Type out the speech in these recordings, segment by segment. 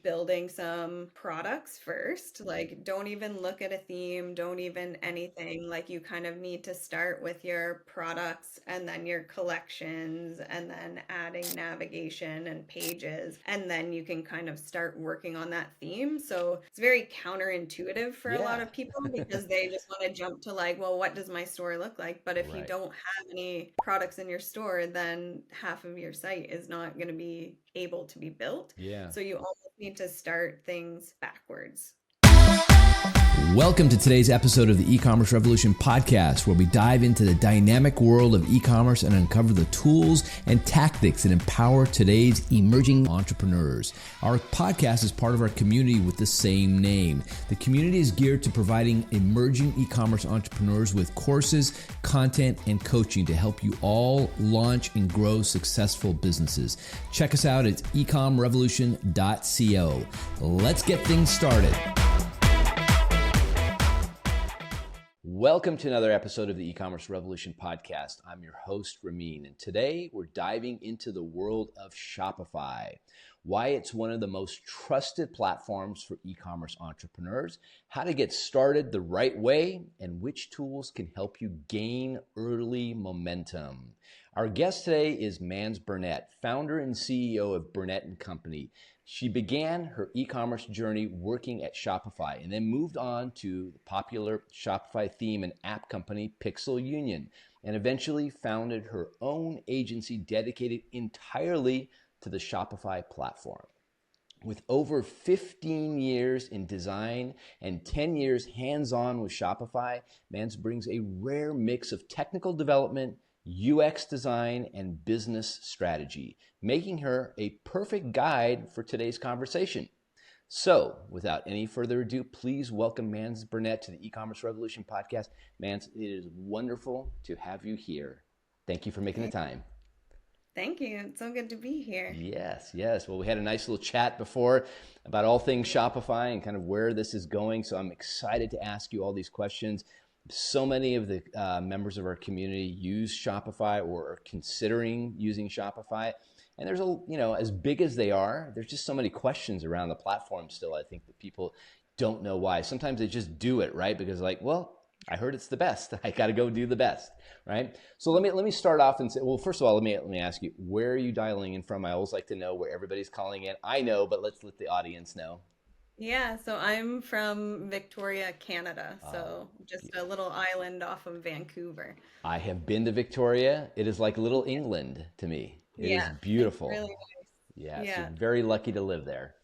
building some products first. Like, don't even look at a theme, don't even anything. Like, you kind of need to start with your products and then your collections and then adding navigation and pages. And then you can kind of start working on that theme. So it's very counterintuitive for a lot Yeah. of people because they just want to jump to like, well, what does my store look like? But if you Right. don't have any products in your store, then half of your site is not going to be able to be built. Yeah. So you almost need to start things backwards. Welcome to today's episode of the Ecommerce Revolution Podcast, where we dive into the dynamic world of e-commerce and uncover the tools and tactics that empower today's emerging entrepreneurs. Our podcast is part of our community with the same name. The community is geared to providing emerging e-commerce entrepreneurs with courses, content, and coaching to help you all launch and grow successful businesses. Check us out at ecomrevolution.co. Let's get things started. Welcome to another episode of the E-commerce Revolution Podcast. I'm your host, Ramin, and today we're diving into the world of Shopify, why it's one of the most trusted platforms for e-commerce entrepreneurs, how to get started the right way, and which tools can help you gain early momentum. Our guest today is Mands Burnette, founder and CEO of Burnette Co. She began her e-commerce journey working at Shopify and then moved on to the popular Shopify theme and app company Pixel Union, and eventually founded her own agency dedicated entirely to the Shopify platform. With over 15 years in design and 10 years hands-on with Shopify, Mands brings a rare mix of technical development, UX design, and business strategy, making her a perfect guide for today's conversation. So, without any further ado, please welcome Mands Burnette to the E-commerce Revolution Podcast. Mands, it is wonderful to have you here. Thank you for making the time. Thank you. It's so good to be here. Yes. Well, we had a nice little chat before about all things Shopify and kind of where this is going. So I'm excited to ask you all these questions. So many of the members of our community use Shopify or are considering using Shopify. And there's as big as they are, there's just so many questions around the platform still, I think, that people don't know why. Sometimes they just do it, right? Because I heard it's the best. I got to go do the best, right? So let me start off and say, well, first of all, let me ask you, where are you dialing in from? I always like to know where everybody's calling in. I know, but let's let the audience know. Yeah, so I'm from Victoria, Canada. So just a little island off of Vancouver. I have been to Victoria. It is like little England to me. It is beautiful. It's really nice. Yes, Yeah. you're very lucky to live there.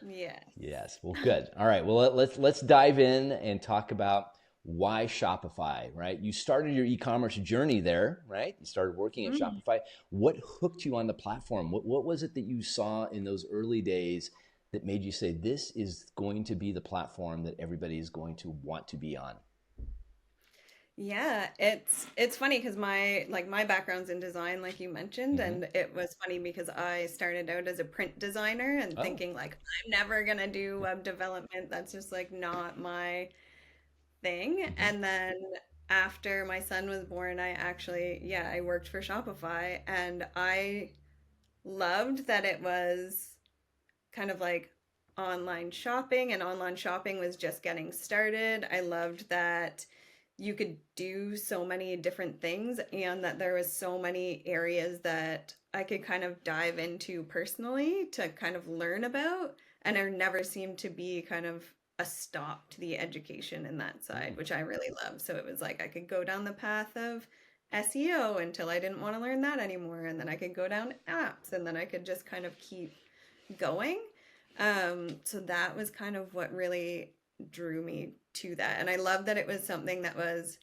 Yes. Yes. Well, good. All right. Well, let's dive in and talk about why Shopify, right? You started your e-commerce journey there, right? You started working at Shopify. What hooked you on the platform? What was it that you saw in those early days that made you say, this is going to be the platform that everybody is going to want to be on? Yeah, it's funny because my background's in design, like you mentioned, and it was funny because I started out as a print designer and thinking like I'm never gonna do web development. That's just like not my thing. And then after my son was born, I worked for Shopify and I loved that it was kind of like online shopping, and online shopping was just getting started. I loved that you could do so many different things and that there was so many areas that I could kind of dive into personally to kind of learn about. And there never seemed to be kind of a stop to the education in that side, which I really love. So it was like I could go down the path of SEO until I didn't want to learn that anymore. And then I could go down apps and then I could just kind of keep going. So that was kind of what really drew me to that. And I love that it was something that was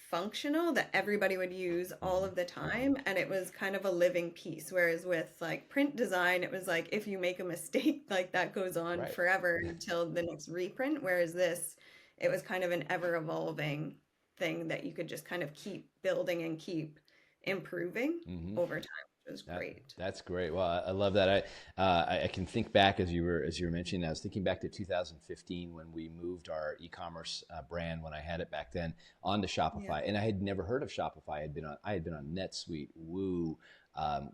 functional, that everybody would use all of the time, and it was kind of a living piece. Whereas with like print design, it was like if you make a mistake, like that goes on forever until the next reprint. Whereas this, it was kind of an ever evolving thing that you could just kind of keep building and keep improving over time. It was great. That's great. Well, I love that. I can think back as you were mentioning. I was thinking back to 2015 when we moved our e-commerce brand, when I had it back then, onto Shopify, and I had never heard of Shopify. I had been on NetSuite, Woo,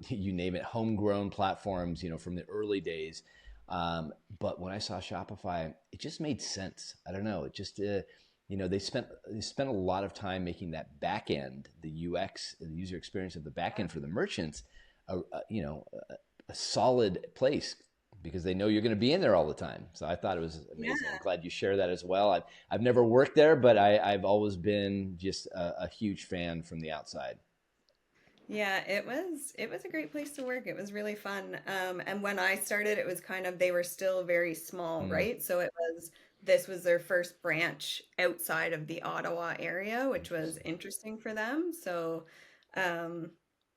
you name it, homegrown platforms, from the early days. But when I saw Shopify, it just made sense. I don't know. It just, they spent a lot of time making that back end, the UX, the user experience of the back end for the merchants, a solid place, because they know you're going to be in there all the time. So I thought it was amazing. Yeah. I'm glad you share that as well. I've never worked there, but I've always been just a huge fan from the outside. Yeah, it was a great place to work. It was really fun. And when I started, it was they were still very small, right? So this was their first branch outside of the Ottawa area, which was interesting for them. So,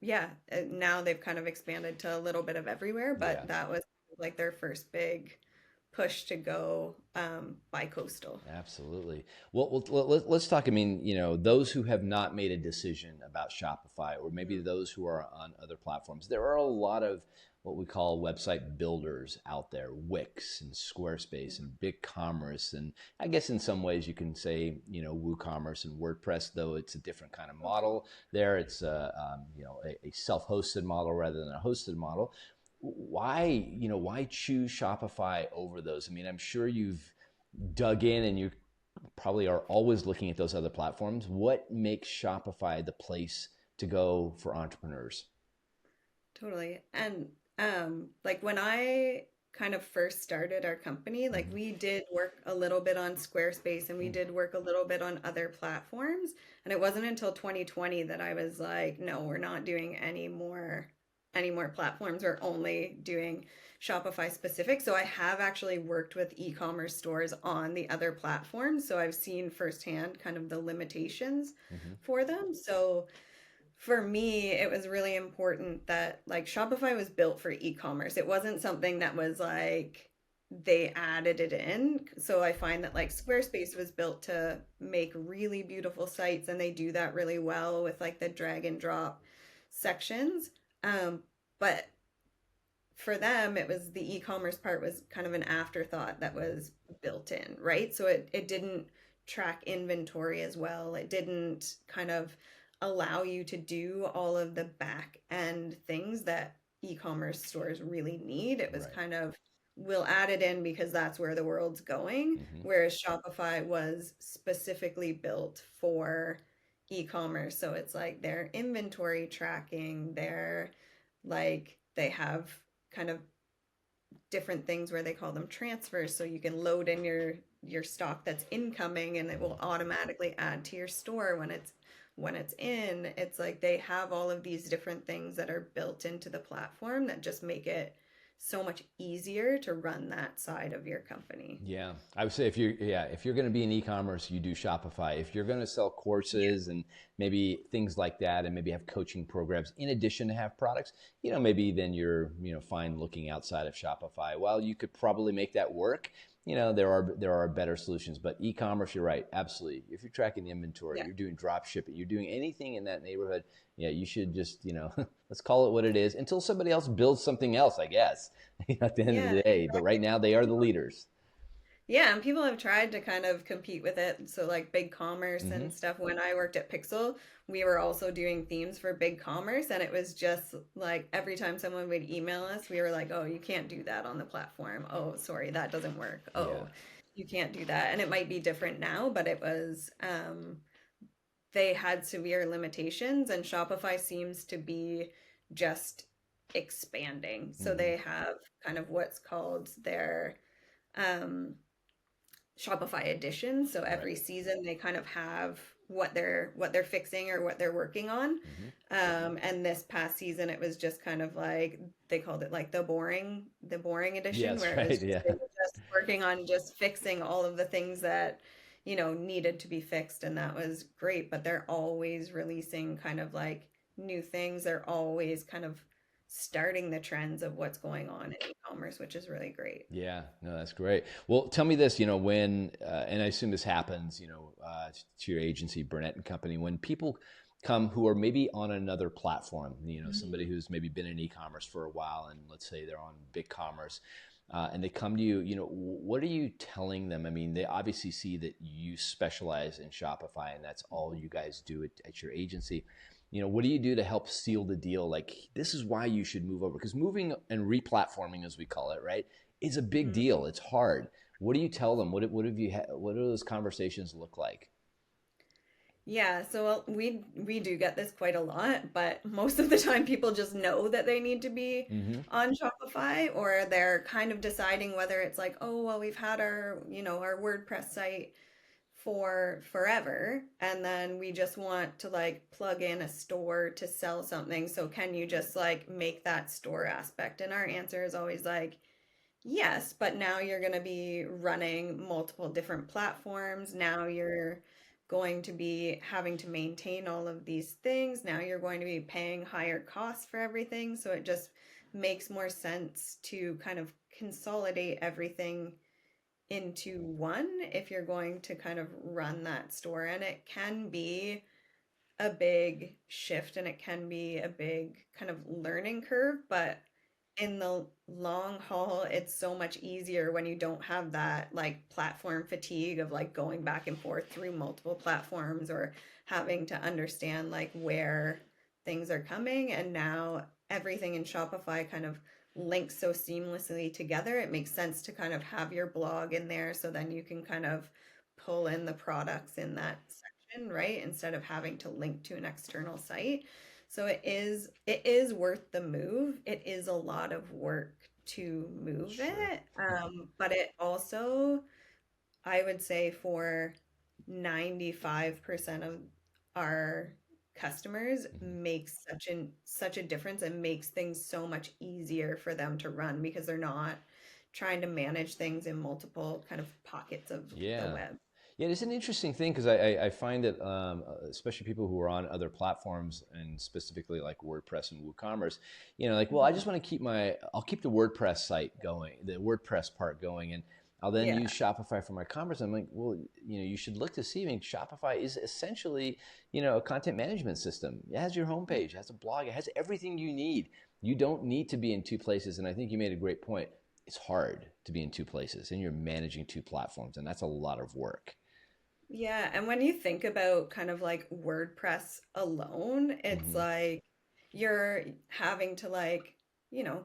yeah, now they've kind of expanded to a little bit of everywhere, but Yeah. that was like their first big push to go bi-coastal. Absolutely. Well, let's talk. I mean, those who have not made a decision about Shopify, or maybe those who are on other platforms, there are a lot of what we call website builders out there, Wix and Squarespace and BigCommerce. And I guess in some ways you can say, WooCommerce and WordPress, though it's a different kind of model there. It's a self-hosted model rather than a hosted model. Why choose Shopify over those? I mean, I'm sure you've dug in and you probably are always looking at those other platforms. What makes Shopify the place to go for entrepreneurs? Totally. And like when I kind of first started our company, like we did work a little bit on Squarespace and we did work a little bit on other platforms. And it wasn't until 2020 that I was like, no, we're not doing any more platforms. We're only doing Shopify specific. So I have actually worked with e-commerce stores on the other platforms. So I've seen firsthand kind of the limitations for them. So for me, it was really important that like Shopify was built for e-commerce. It wasn't something that was like they added it in. So I find that like Squarespace was built to make really beautiful sites, and they do that really well with like the drag and drop sections. But for them, it was the e-commerce part was kind of an afterthought that was built in, right? So it didn't track inventory as well. It didn't kind of allow you to do all of the back end things that e-commerce stores really need. It was Right. kind of, we'll add it in because that's where the world's going. Whereas Shopify was specifically built for e-commerce. So it's like their inventory tracking, their like they have kind of different things where they call them transfers. So you can load in your stock that's incoming and it will automatically add to your store when it's in. It's like they have all of these different things that are built into the platform that just make it so much easier to run that side of your company. Yeah, I would say if you're going to be in e-commerce, you do Shopify. If you're going to sell courses and maybe things like that, and maybe have coaching programs in addition to have products, maybe then you're fine looking outside of Shopify. While you could probably make that work, there are better solutions. But e-commerce, you're right, absolutely. If you're tracking the inventory, you're doing drop shipping, you're doing anything in that neighborhood, you should just let's call it what it is until somebody else builds something else, I guess. At the end of the day, but right now they are the leaders. Yeah, and people have tried to kind of compete with it. So like BigCommerce and stuff. When I worked at Pixel, we were also doing themes for BigCommerce, and it was just like every time someone would email us, we were like, "Oh, you can't do that on the platform. Oh, sorry, that doesn't work. Oh, you can't do that." And it might be different now, but it was they had severe limitations, and Shopify seems to be just expanding. So they have kind of what's called their Shopify edition. So every season they kind of have what they're fixing or what they're working on. And this past season it was just kind of like they called it like the boring edition, where it was they were just working on just fixing all of the things that needed to be fixed, and that was great. But they're always releasing kind of like new things. They're always kind of starting the trends of what's going on in e-commerce, which is really great. Yeah, no, that's great. Well, tell me this, when, and I assume this happens, to your agency, Burnette Company, when people come who are maybe on another platform, somebody who's maybe been in e-commerce for a while, and let's say they're on BigCommerce, and they come to you, what are you telling them? I mean, they obviously see that you specialize in Shopify and that's all you guys do at your agency. what do you do to help seal the deal? Like, this is why you should move over, because moving and replatforming, as we call it, right, is a big deal. It's hard. What do you tell them? What do those conversations look like? Yeah, so we do get this quite a lot, but most of the time people just know that they need to be Mm-hmm. on Shopify, or they're kind of deciding whether it's like, oh, well, we've had our WordPress site for forever, and then we just want to like plug in a store to sell something. So can you just like make that store aspect? And our answer is always like, yes, but now you're going to be running multiple different platforms. Now you're going to be having to maintain all of these things. Now you're going to be paying higher costs for everything. So it just makes more sense to kind of consolidate everything into one if you're going to kind of run that store. And it can be a big shift and it can be a big kind of learning curve, but in the long haul, it's so much easier when you don't have that like platform fatigue of like going back and forth through multiple platforms or having to understand like where things are coming. And now everything in Shopify kind of links so seamlessly together. It makes sense to kind of have your blog in there so then you can kind of pull in the products in that section, right? Instead of having to link to an external site. So it is worth the move. It is a lot of work to move Sure. it. But it also, I would say for 95% of our customers makes such a difference and makes things so much easier for them to run because they're not trying to manage things in multiple kind of pockets of the Yeah. web. Yeah, it's an interesting thing because I find that especially people who are on other platforms and specifically like WordPress and WooCommerce, like, well, I just want to I'll keep the WordPress site going, the WordPress part going, and I'll then Yeah. use Shopify for my commerce. I'm like, well, you should look to see. I mean, Shopify is essentially, a content management system. It has your homepage, it has a blog, it has everything you need. You don't need to be in two places, and I think you made a great point. It's hard to be in two places, and you're managing two platforms, and that's a lot of work. Yeah, and when you think about kind of like WordPress alone, it's Mm-hmm. like you're having to like, you know,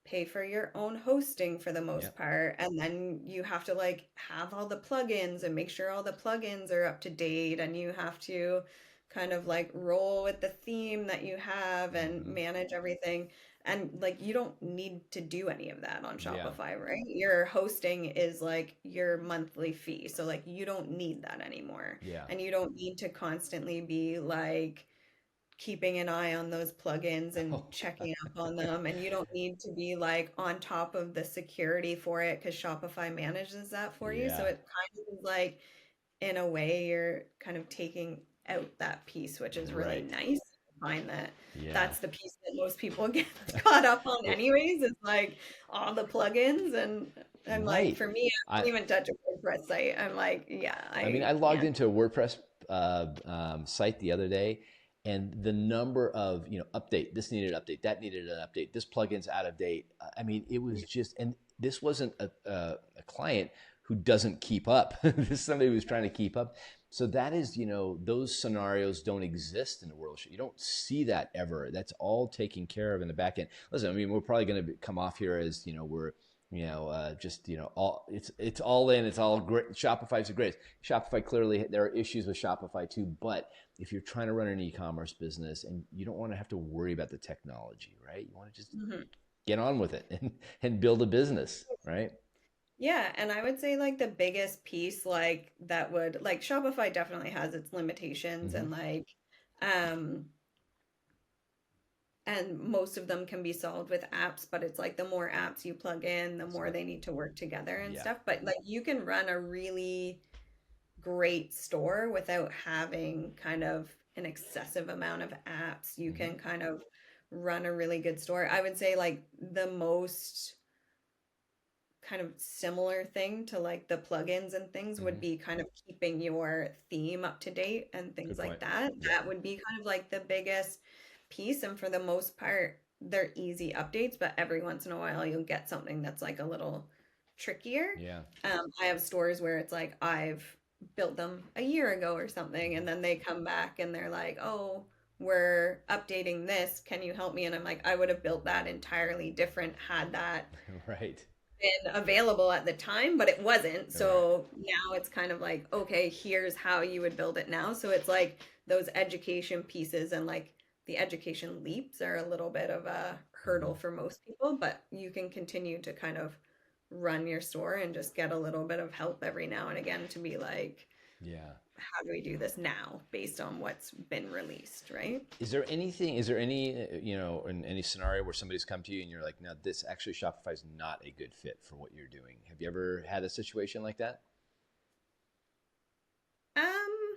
pay for your own hosting for the most Yep. part, and then you have to like have all the plugins and make sure all the plugins are up to date, and you have to kind of like roll with the theme that you have and Mm-hmm. manage everything. And like you don't need to do any of that on Yeah. Shopify, right? Your hosting is like your monthly fee. So like you don't need that anymore. Yeah. And you don't need to constantly be like keeping an eye on those plugins and Oh, checking up on them. And you don't need to be like on top of the security for it because Shopify manages that for you. So yeah. it kind of is like in a way you're kind of taking out that piece, which is really Right. nice. I find that Yeah. that's the piece that most people get caught up on It, anyways, is like all the plugins. And I'm like, right. for me, I I don't even touch a WordPress site. I'm like, yeah, I mean, I I logged can't. into a WordPress site the other day, and the number of update, this needed an update, that needed an update, this plugin's out of date. I mean, it was just, and this wasn't a client who doesn't keep up. This is somebody who's trying to keep up. So that is, those scenarios don't exist in the world. You don't see that ever. That's all taken care of in the back end. Listen, I mean, we're probably going to come off here as, we're, just, all it's all in, it's all great. Shopify's the greatest. Shopify, clearly there are issues with Shopify too, but if you're trying to run an e-commerce business and you don't want to have to worry about the technology, right? You want to just Mhm. get on with it and build a business, right? Yeah, and I would say like the biggest piece like that would like Shopify definitely has its limitations Mm-hmm. and like um and most of them can be solved with apps, but it's like the more apps you plug in, the more So, they need to work together and yeah. stuff. But like you can run a really great store without having kind of an excessive amount of apps. You Mm-hmm. can kind of run a really good store. I would say like the most kind of similar thing to like the plugins and things Mm-hmm. would be kind of keeping your theme up to date and things Good like point. that. Yeah. That would be kind of like the biggest piece. And for the most part, they're easy updates, but every once in a while you'll get something that's like a little trickier. Yeah. I have stores where it's like I've built them a year ago or something, Mm-hmm. and then they come back and they're like, oh, we're updating this. Can you help me? And I'm like, I would have built that entirely different had that Right. been available at the time, but it wasn't. Right. So now it's kind of like, okay, here's how you would build it now. So it's like those education pieces and like the education leaps are a little bit of a hurdle Mhm. for most people, but you can continue to kind of run your store and just get a little bit of help every now and again to be like, Yeah. how do we do this now based on what's been released, right? Is there any, in any scenario where somebody's come to you and you're like, no, this actually Shopify is not a good fit for what you're doing? Have you ever had a situation like that? Um,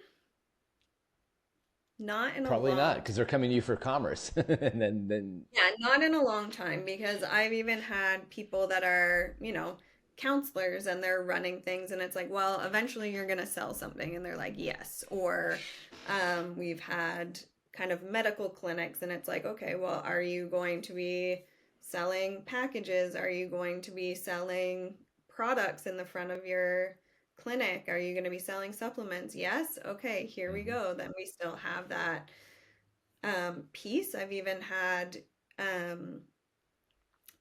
Not in a Probably not, long because they're coming to you for commerce. And then Yeah, not in a long time because I've even had people that are, counselors and they're running things and it's like, well, eventually you're going to sell something and they're like, yes. Or we've had kind of medical clinics and it's like, okay, well, are you going to be selling packages? Are you going to be selling products in the front of your clinic? Are you going to be selling supplements? Yes. Okay, here we Mhm. go. Then we still have that piece. I've even had um,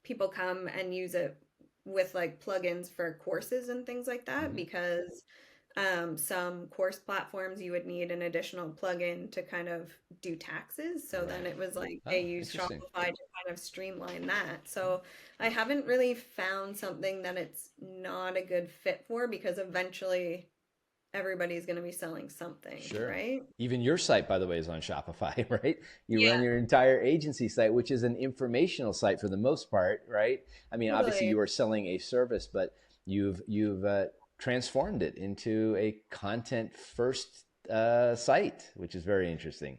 people come and use it with like plugins for courses and things like that Mhm. because some course platforms you would need an additional plugin to kind of do taxes. So then Right. it was like they Oh, use interesting. Shopify to kind of streamline that. So I haven't really found something that it's not a good fit for because eventually everybody's going to be selling something, Sure. right? Even your site, by the way, is on Shopify, right? You run Yeah, your entire agency site, which is an informational site for the most part, right? I mean, obviously totally. you are selling a service, but you've transformed it into a content first site, which is very interesting.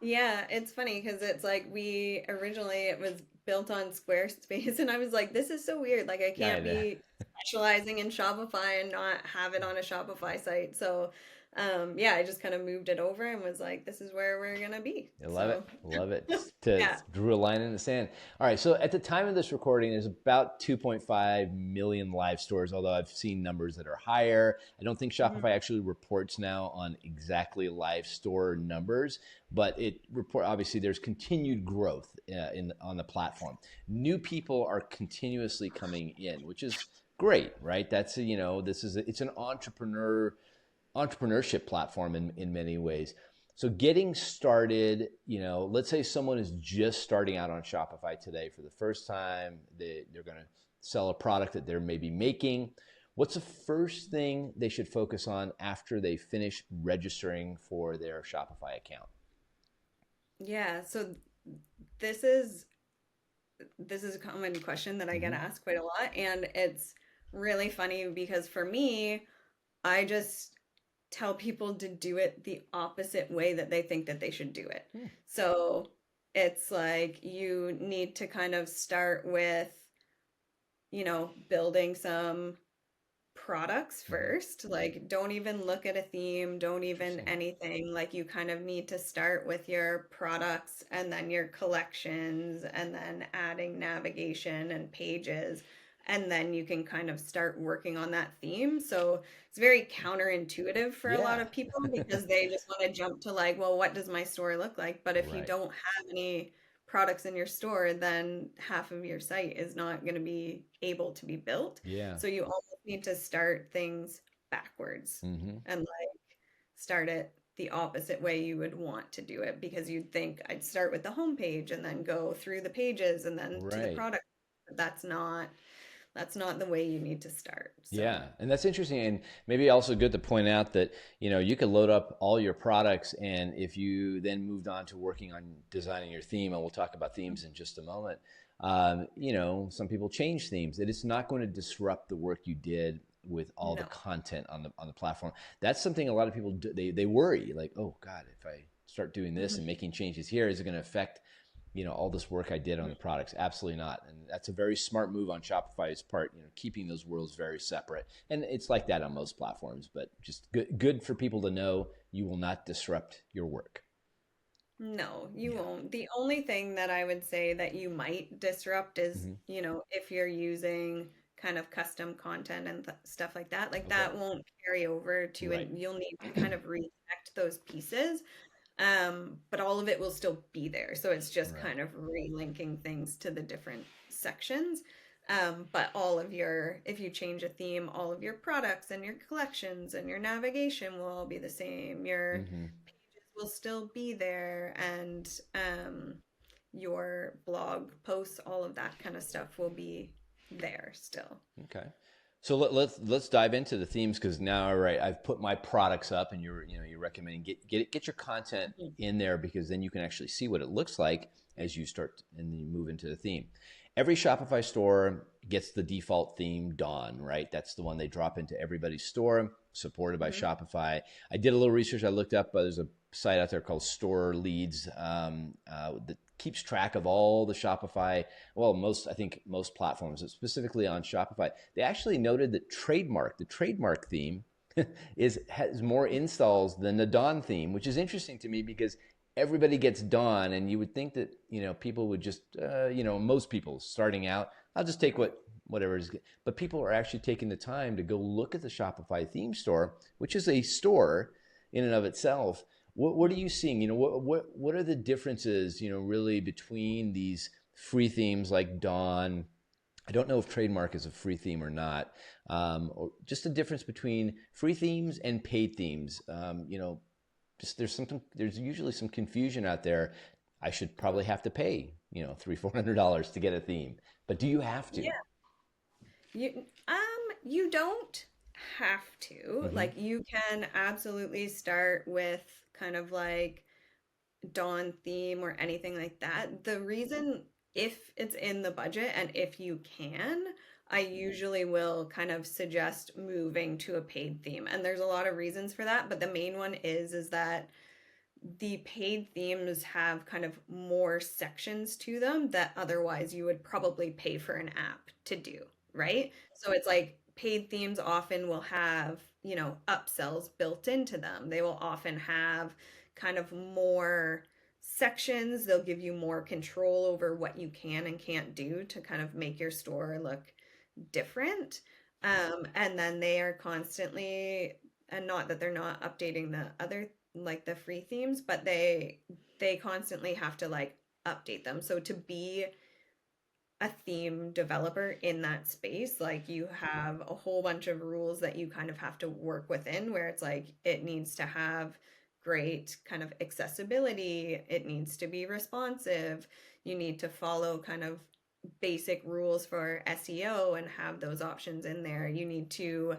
Yeah, it's funny because it's like we originally it was built on Squarespace, and I was like, this is so weird. Like, I I can't know. be specializing in Shopify and not have it on a Shopify site. So, yeah, I just kind of moved it over and was like, this is where we're gonna be. I love it. So, Love it. To yeah. drew a line in the sand. All right. So at the time of this recording, there's about 2.5 million live stores, although I've seen numbers that are higher. I don't think Mhm. Shopify actually reports now on exactly live store numbers, but it report obviously there's continued growth in on the platform. New people are continuously coming in, which is great, right? That's this is it's an entrepreneurship platform in many ways. So getting started, let's say someone is just starting out on Shopify today for the first time. They're going to sell a product that they're maybe making. What's the first thing they should focus on after they finish registering for their Shopify account? Yeah. So this is this is a common question that I get Mm-hmm. asked quite a lot, and it's really funny because for me, I just tell people to do it the opposite way that they think that they should do it. Hmm. So it's like you need to kind of start with, building some products Mm-hmm. first. Like, don't even look at a theme, don't even Interesting. anything. Like, you kind of need to start with your products and then your collections and then adding navigation and pages. And then you can kind of start working on that theme. So it's very counterintuitive for a lot Yeah. of people because they just want to jump to like, well, what does my store look like? But if you Right. don't have any products in your store, then half of your site is not going to be able to be built. Yeah. So you almost need to start things backwards Mm-hmm. and like start it the opposite way you would want to do it because you'd think I'd start with the homepage and then go through the pages and then to the Right. product. But that's not the way you need to start. So, Yeah, and that's interesting, and maybe also good to point out that you could load up all your products, and if you then moved on to working on designing your theme, and we'll talk about themes in just a moment. Some people change themes. It is not going to disrupt the work you did with all the no. content on the platform. That's something a lot of people do, they worry like, oh God, if I start doing this and Mhm. making changes here, is it going to affect all this work I did on the products? Absolutely not. And that's a very smart move on Shopify's part, keeping those worlds very separate. And it's like that on most platforms, but just good for people to know you will not disrupt your work. No, you Yeah. won't. The only thing that I would say that you might disrupt is, Hmm. if you're using kind of custom content and stuff like that, like Okay. that won't carry over to, Right. and you'll need to kind of reconnect those pieces. But all of it will still be there. So it's just Right. kind of relinking things to the different sections. But if you change a theme, all of your products and your collections and your navigation will all be the same. Your Mm-hmm. pages will still be there, and your blog posts, all of that kind of stuff will be there still. Okay. So let's dive into the themes, because now, all right, I've put my products up, and you're recommending get your content in there, because then you can actually see what it looks like as you start and then you move into the theme. Every Shopify store gets the default theme Dawn, right? That's the one they drop into everybody's store, supported by Shopify. I did a little research. I looked up. There's a site out there called Store Leads that keeps track of all the Shopify. Well, I think most platforms, but specifically on Shopify. They actually noted that the Trademark theme, has more installs than the Dawn theme, which is interesting to me, because everybody gets Dawn, and you would think that people would just most people starting out, I'll just take whatever is good. But people are actually taking the time to go look at the Shopify theme store, which is a store in and of itself. What are you seeing? What are the differences, really, between these free themes like Dawn? I don't know if Trademark is a free theme or not, or just the difference between free themes and paid themes. Just there's usually some confusion out there. I should probably have to pay, $300-$400 to get a theme, but do you have to? Yeah. You don't have to. Mm-hmm. Like, you can absolutely start with kind of like Dawn theme or anything like that. The reason, if it's in the budget and if you can, I usually will kind of suggest moving to a paid theme. And there's a lot of reasons for that, but the main one is that the paid themes have kind of more sections to them that otherwise you would probably pay for an app to do, right? So it's like paid themes often will have, upsells built into them. They will often have kind of more sections. They'll give you more control over what you can and can't do to kind of make your store look different. And then they are constantly, and not that they're not updating the other, like the free themes, but they constantly have to like update them. So to be a theme developer in that space, like, you have a whole bunch of rules that you kind of have to work within, where it's like it needs to have great kind of accessibility, it needs to be responsive, you need to follow kind of basic rules for SEO and have those options in there. You need to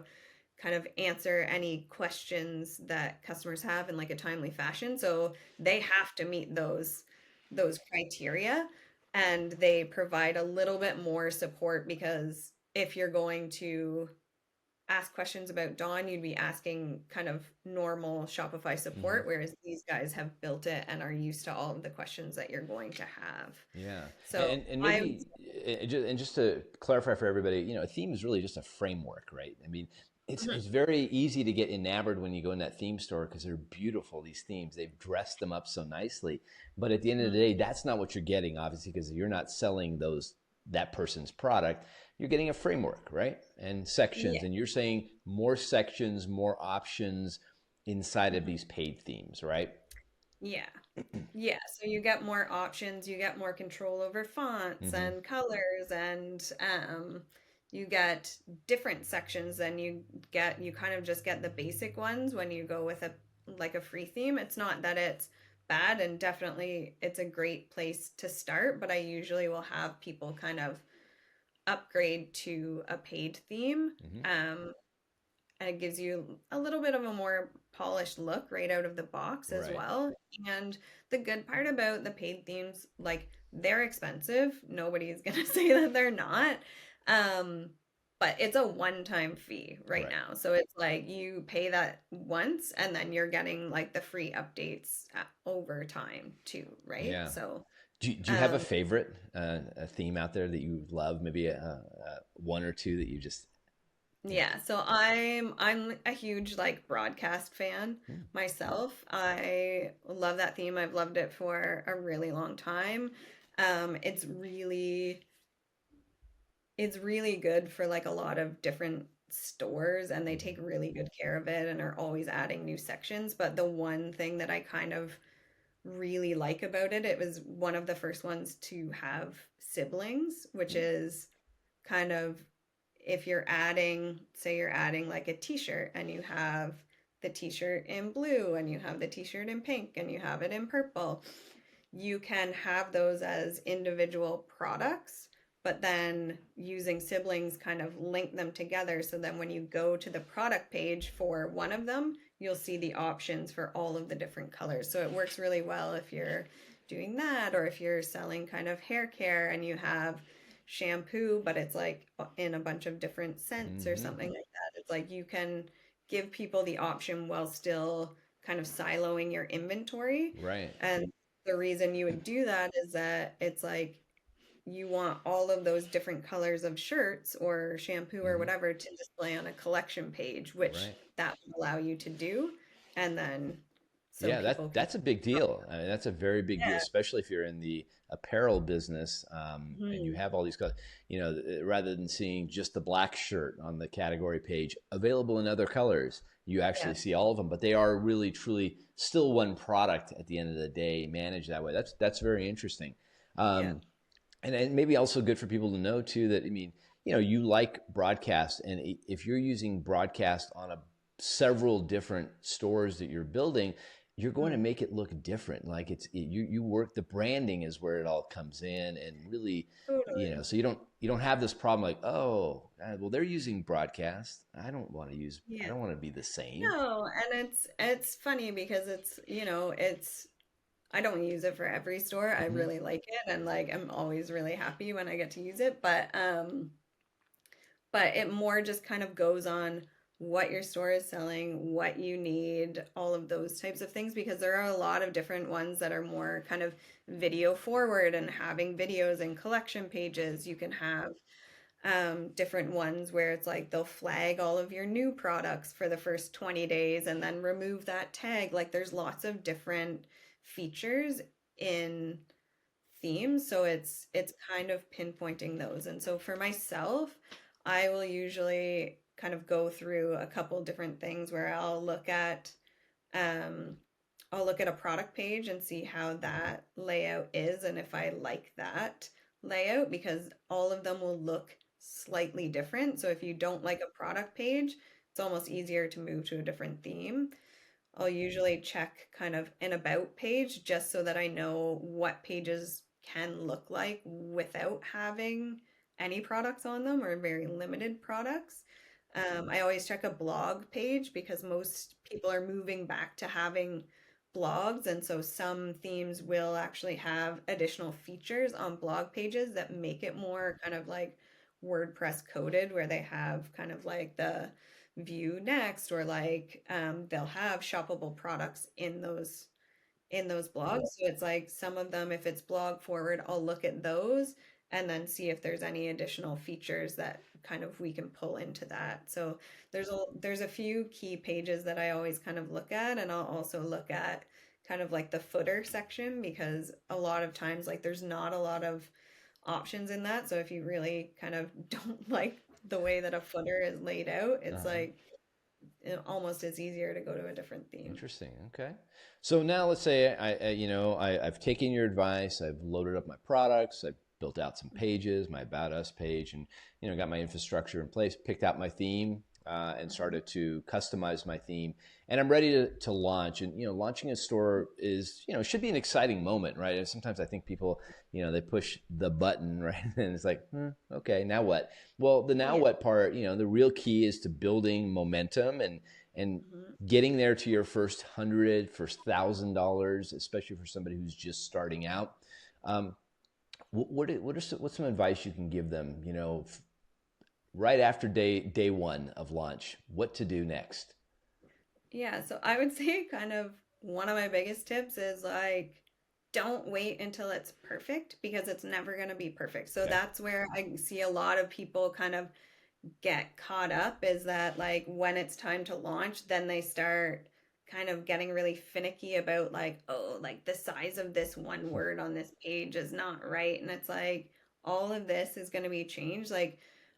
kind of answer any questions that customers have in like a timely fashion. So they have to meet those criteria, and they provide a little bit more support, because if you're going to ask questions about Dawn, you'd be asking kind of normal Shopify Mm-hmm. support, whereas these guys have built it and are used to all of the questions that you're going to have. Yeah, So and I would, maybe just to clarify for everybody, a theme is really just a framework, right? I mean, it's very easy to get enamored when you go in that theme store, because they're beautiful. These themes, they've dressed them up so nicely, but at the end of the day, that's not what you're getting, obviously, because you're not selling that person's product. You're getting a framework, right? And sections, yeah. and you're saying more sections, more options inside of these paid themes, right? Yeah. Yeah. So you get more options, you get more control over fonts Mm-hmm. and colors, and you get different sections than you kind of just get the basic ones when you go with a free theme. It's not that it's bad, and definitely it's a great place to start, but I usually will have people kind of upgrade to a paid theme. Mm-hmm. And it gives you a little bit of a more polished look right out of the box as Right. well. And the good part about the paid themes, like, they're expensive. Nobody's gonna say that they're not. Um, but it's a one-time fee right Right. now. So it's like you pay that once, and then you're getting like the free updates over time too, right? Yeah. So Do you have a um, favorite a theme out there that you love? Maybe one or two that you just, yeah. yeah, so I'm a huge like broadcast fan Hmm. myself. I love that theme. I've loved it for a really long time. It's really good for like a lot of different stores, and they take Mhm. really good care of it and are always adding new sections. But the one thing that I kind of really like about it. It was one of the first ones to have siblings, which is kind of, if you're adding, say you're adding like a t-shirt and you have the t-shirt in blue and you have the t-shirt in pink and you have it in purple, you can have those as individual products, but then using siblings kind of link them together. So then when you go to the product page for one of them, you'll see the options for all of the different colors. So it works really well if you're doing that, or if you're selling kind of hair care and you have shampoo, but it's like in a bunch of different scents or something like that. It's like you can give people the option while still kind of siloing your inventory. Right. And the reason you would do that is that it's like you want all of those different colors of shirts or shampoo or whatever to display on a collection page, which that will allow you to do. And then that's a big deal. I mean, that's a very big deal, especially if you're in the apparel business and you have all these colors, rather than seeing just the black shirt on the category page available in other colors, you actually see all of them, but they are really truly still one product at the end of the day, managed that way. That's very interesting. And maybe also good for people to know too, that, I mean, you like broadcast, and if you're using broadcast on several different stores that you're building, you're going to make it look different. Like you work, the branding is where it all comes in, and really, so you don't have this problem like, oh, well, they're using broadcast. I don't want to be the same. No, and it's funny because I don't use it for every store. I really like it, and like I'm always really happy when I get to use it, but it more just kind of goes on what your store is selling, what you need, all of those types of things, because there are a lot of different ones that are more kind of video forward and having videos and collection pages. You can have different ones where it's like they'll flag all of your new products for the first 20 days and then remove that tag. Like there's lots of different features in themes, so it's kind of pinpointing those. And so for myself, I will usually kind of go through a couple different things where I'll look at a product page and see how that layout is, and if I like that layout, because all of them will look slightly different. So if you don't like a product page, it's almost easier to move to a different theme. I'll usually check kind of an about page just so that I know what pages can look like without having any products on them or very limited products. I always check a blog page because most people are moving back to having blogs. And so some themes will actually have additional features on blog pages that make it more kind of like WordPress coded, where they have kind of like the view next, or like they'll have shoppable products in those blogs. So it's like some of them, if it's blog forward, I'll look at those and then see if there's any additional features that kind of we can pull into that. So there's a few key pages that I always kind of look at, and I'll also look at kind of like the footer section, because a lot of times like there's not a lot of options in that. So if you really kind of don't like the way that a footer is laid out, it's like it almost is easier to go to a different theme. Interesting. Okay. So now let's say I've taken your advice. I've loaded up my products. I've built out some pages, my About Us page, and got my infrastructure in place, picked out my theme, and started to customize my theme, and I'm ready to launch. And launching a store is should be an exciting moment, right? And sometimes I think people they push the button, right, and it's like, okay, now what? Well, the now what part, the real key is to building momentum and getting there to your first $100, first $1,000, especially for somebody who's just starting out. What's some advice you can give them, right after day one of launch, what to do next? Yeah, so I would say kind of one of my biggest tips is like, don't wait until it's perfect, because it's never going to be perfect. So that's where I see a lot of people kind of get caught up, is that like when it's time to launch, then they start kind of getting really finicky about like, oh, like the size of this one word on this page is not right. And it's like, all of this is going to be changed. Like,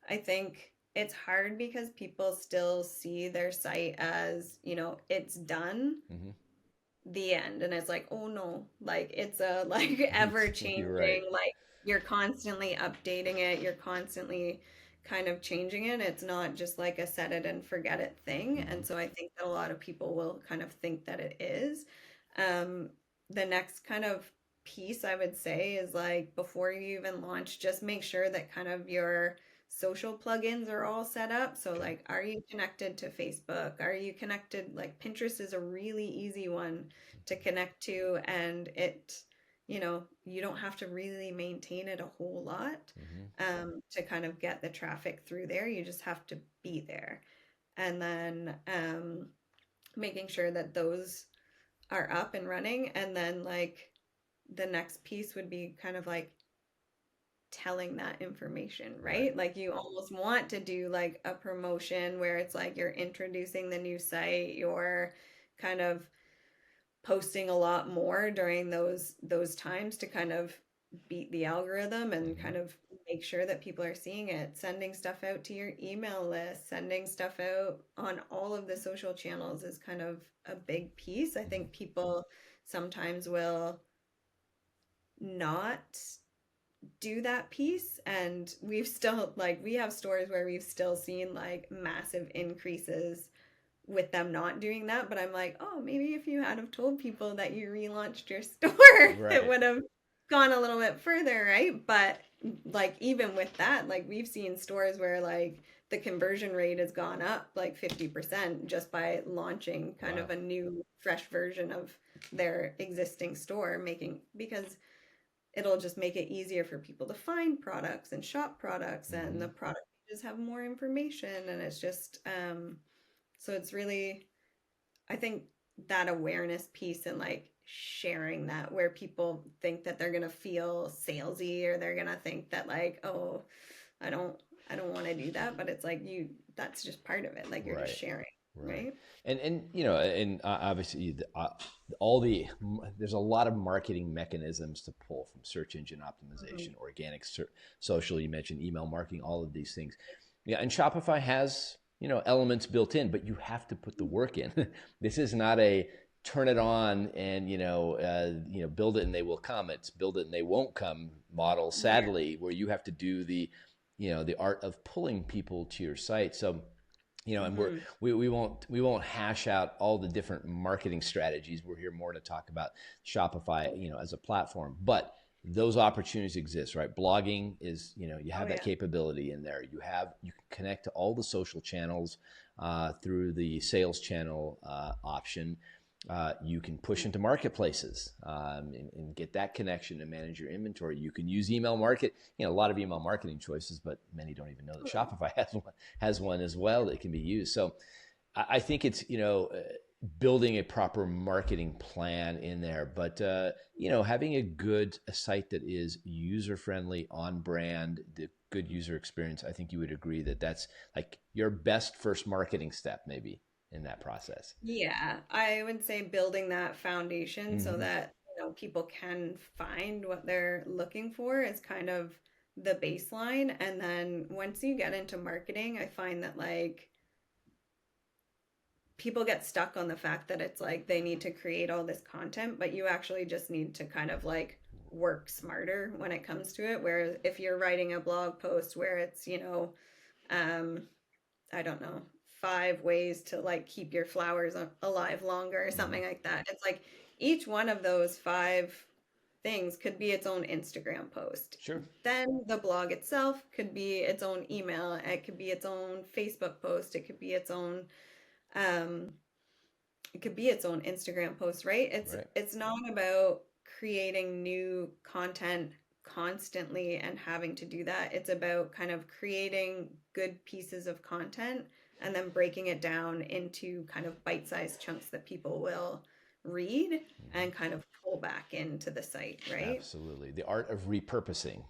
I think it's hard because people still see their site as, it's done. the end. And it's like, oh no, like it's a like ever You're right. changing, like you're constantly updating it, you're constantly kind of changing it. It's not just like a set it and forget it thing. Mm-hmm. And so I think that a lot of people will kind of think that it is. Um, the next kind of piece I would say is like before you even launch, just make sure that kind of your social plugins are all set up. So Okay. like, are you connected to Facebook? Are you connected? Like Pinterest is a really easy one to connect to, and you don't have to really maintain it a whole lot Mm-hmm. to kind of get the traffic through there. You just have to be there. And then making sure that those are up and running. And then like the next piece would be kind of like telling that information, Right. right? Like you almost want to do like a promotion where it's like you're introducing the new site, you're kind of posting a lot more during those times to kind of beat the algorithm and Mm-hmm. kind of make sure that people are seeing it, sending stuff out to your email list, sending stuff out on all of the social channels is kind of a big piece. I Mm-hmm. think people sometimes will not do that piece, and we've still like we have stores where we've still seen like massive increases with them not doing that. But I'm like, oh, maybe if you had have told people that you relaunched your store, it Right. would have gone a little bit further, right? But like even with that, like we've seen stores where like the conversion rate has gone up like 50% just by launching kind of Wow. a new fresh version of their existing store, making because it'll just make it easier for people to find products and shop products, and Mm-hmm. the product pages have more information, and it's just so it's really, I think, that awareness piece and like sharing that where people think that they're gonna feel salesy or they're gonna think that like, oh, I don't I don't want to do that, but it's like you that's just part of it, like you're just Right. sharing, Right. right? And obviously all the there's a lot of marketing mechanisms to pull from search engine Mhm. optimization, organic social, you mentioned email marketing, all of these things. Yeah, and Shopify has, elements built in, but you have to put the work in. This is not a turn it on and build it and they will come. It's build it and they won't come model, Yeah. sadly, where you have to do the art of pulling people to your site. So and Hmm. we won't hash out all the different marketing strategies. We're here more to talk about Shopify, as a platform, but those opportunities exist, right? Blogging is, you Oh have that yeah. capability in there. You can connect to all the social channels through the sales channel option. You can push into marketplaces and get that connection and manage your inventory. You can use email market, a lot of email marketing choices, but many don't even know that Shopify has one as well that can be used. So I think it's building a proper marketing plan in there, but having a site that is user friendly, on brand, the good user experience. I think you would agree that that's like your best first marketing step, maybe in that process. Yeah, I would say building that foundation so Mm-hmm. that, people can find what they're looking for is kind of the baseline. And then once you get into marketing, I find that like people get stuck on the fact that it's like they need to create all this content, but you actually just need to kind of like work smarter when it comes to it. Where if you're writing a blog post where it's, um, I don't know, 5 ways to like keep your flowers alive longer or Mm-hmm. something like that. It's like each one of those 5 things could be its own Instagram post. Sure. Then the blog itself could be its own email. It could be its own Facebook post. Um, it could be its own Instagram post, right? It's Right. it's not about creating new content constantly and having to do that. It's about kind of creating good pieces of content and then breaking it down into kind of bite-sized chunks that people will read Mm-hmm. and kind of pull back into the site, right? Absolutely. The art of repurposing,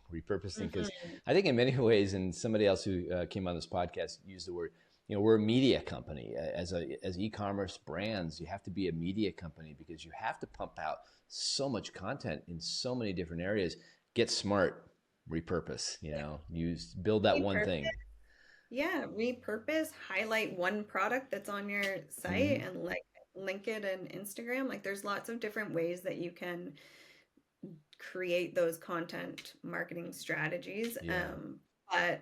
because Hmm. I think in many ways, and somebody else who came on this podcast used the word, we're a media company. As e-commerce brands, you have to be a media company because you have to pump out so much content in so many different areas. Get smart, repurpose, build that one Repurpose. thing. Yeah, repurpose, highlight one product that's on your Mm-hmm. site and like LinkedIn and Instagram. Like there's lots of different ways that you can create those content marketing strategies. But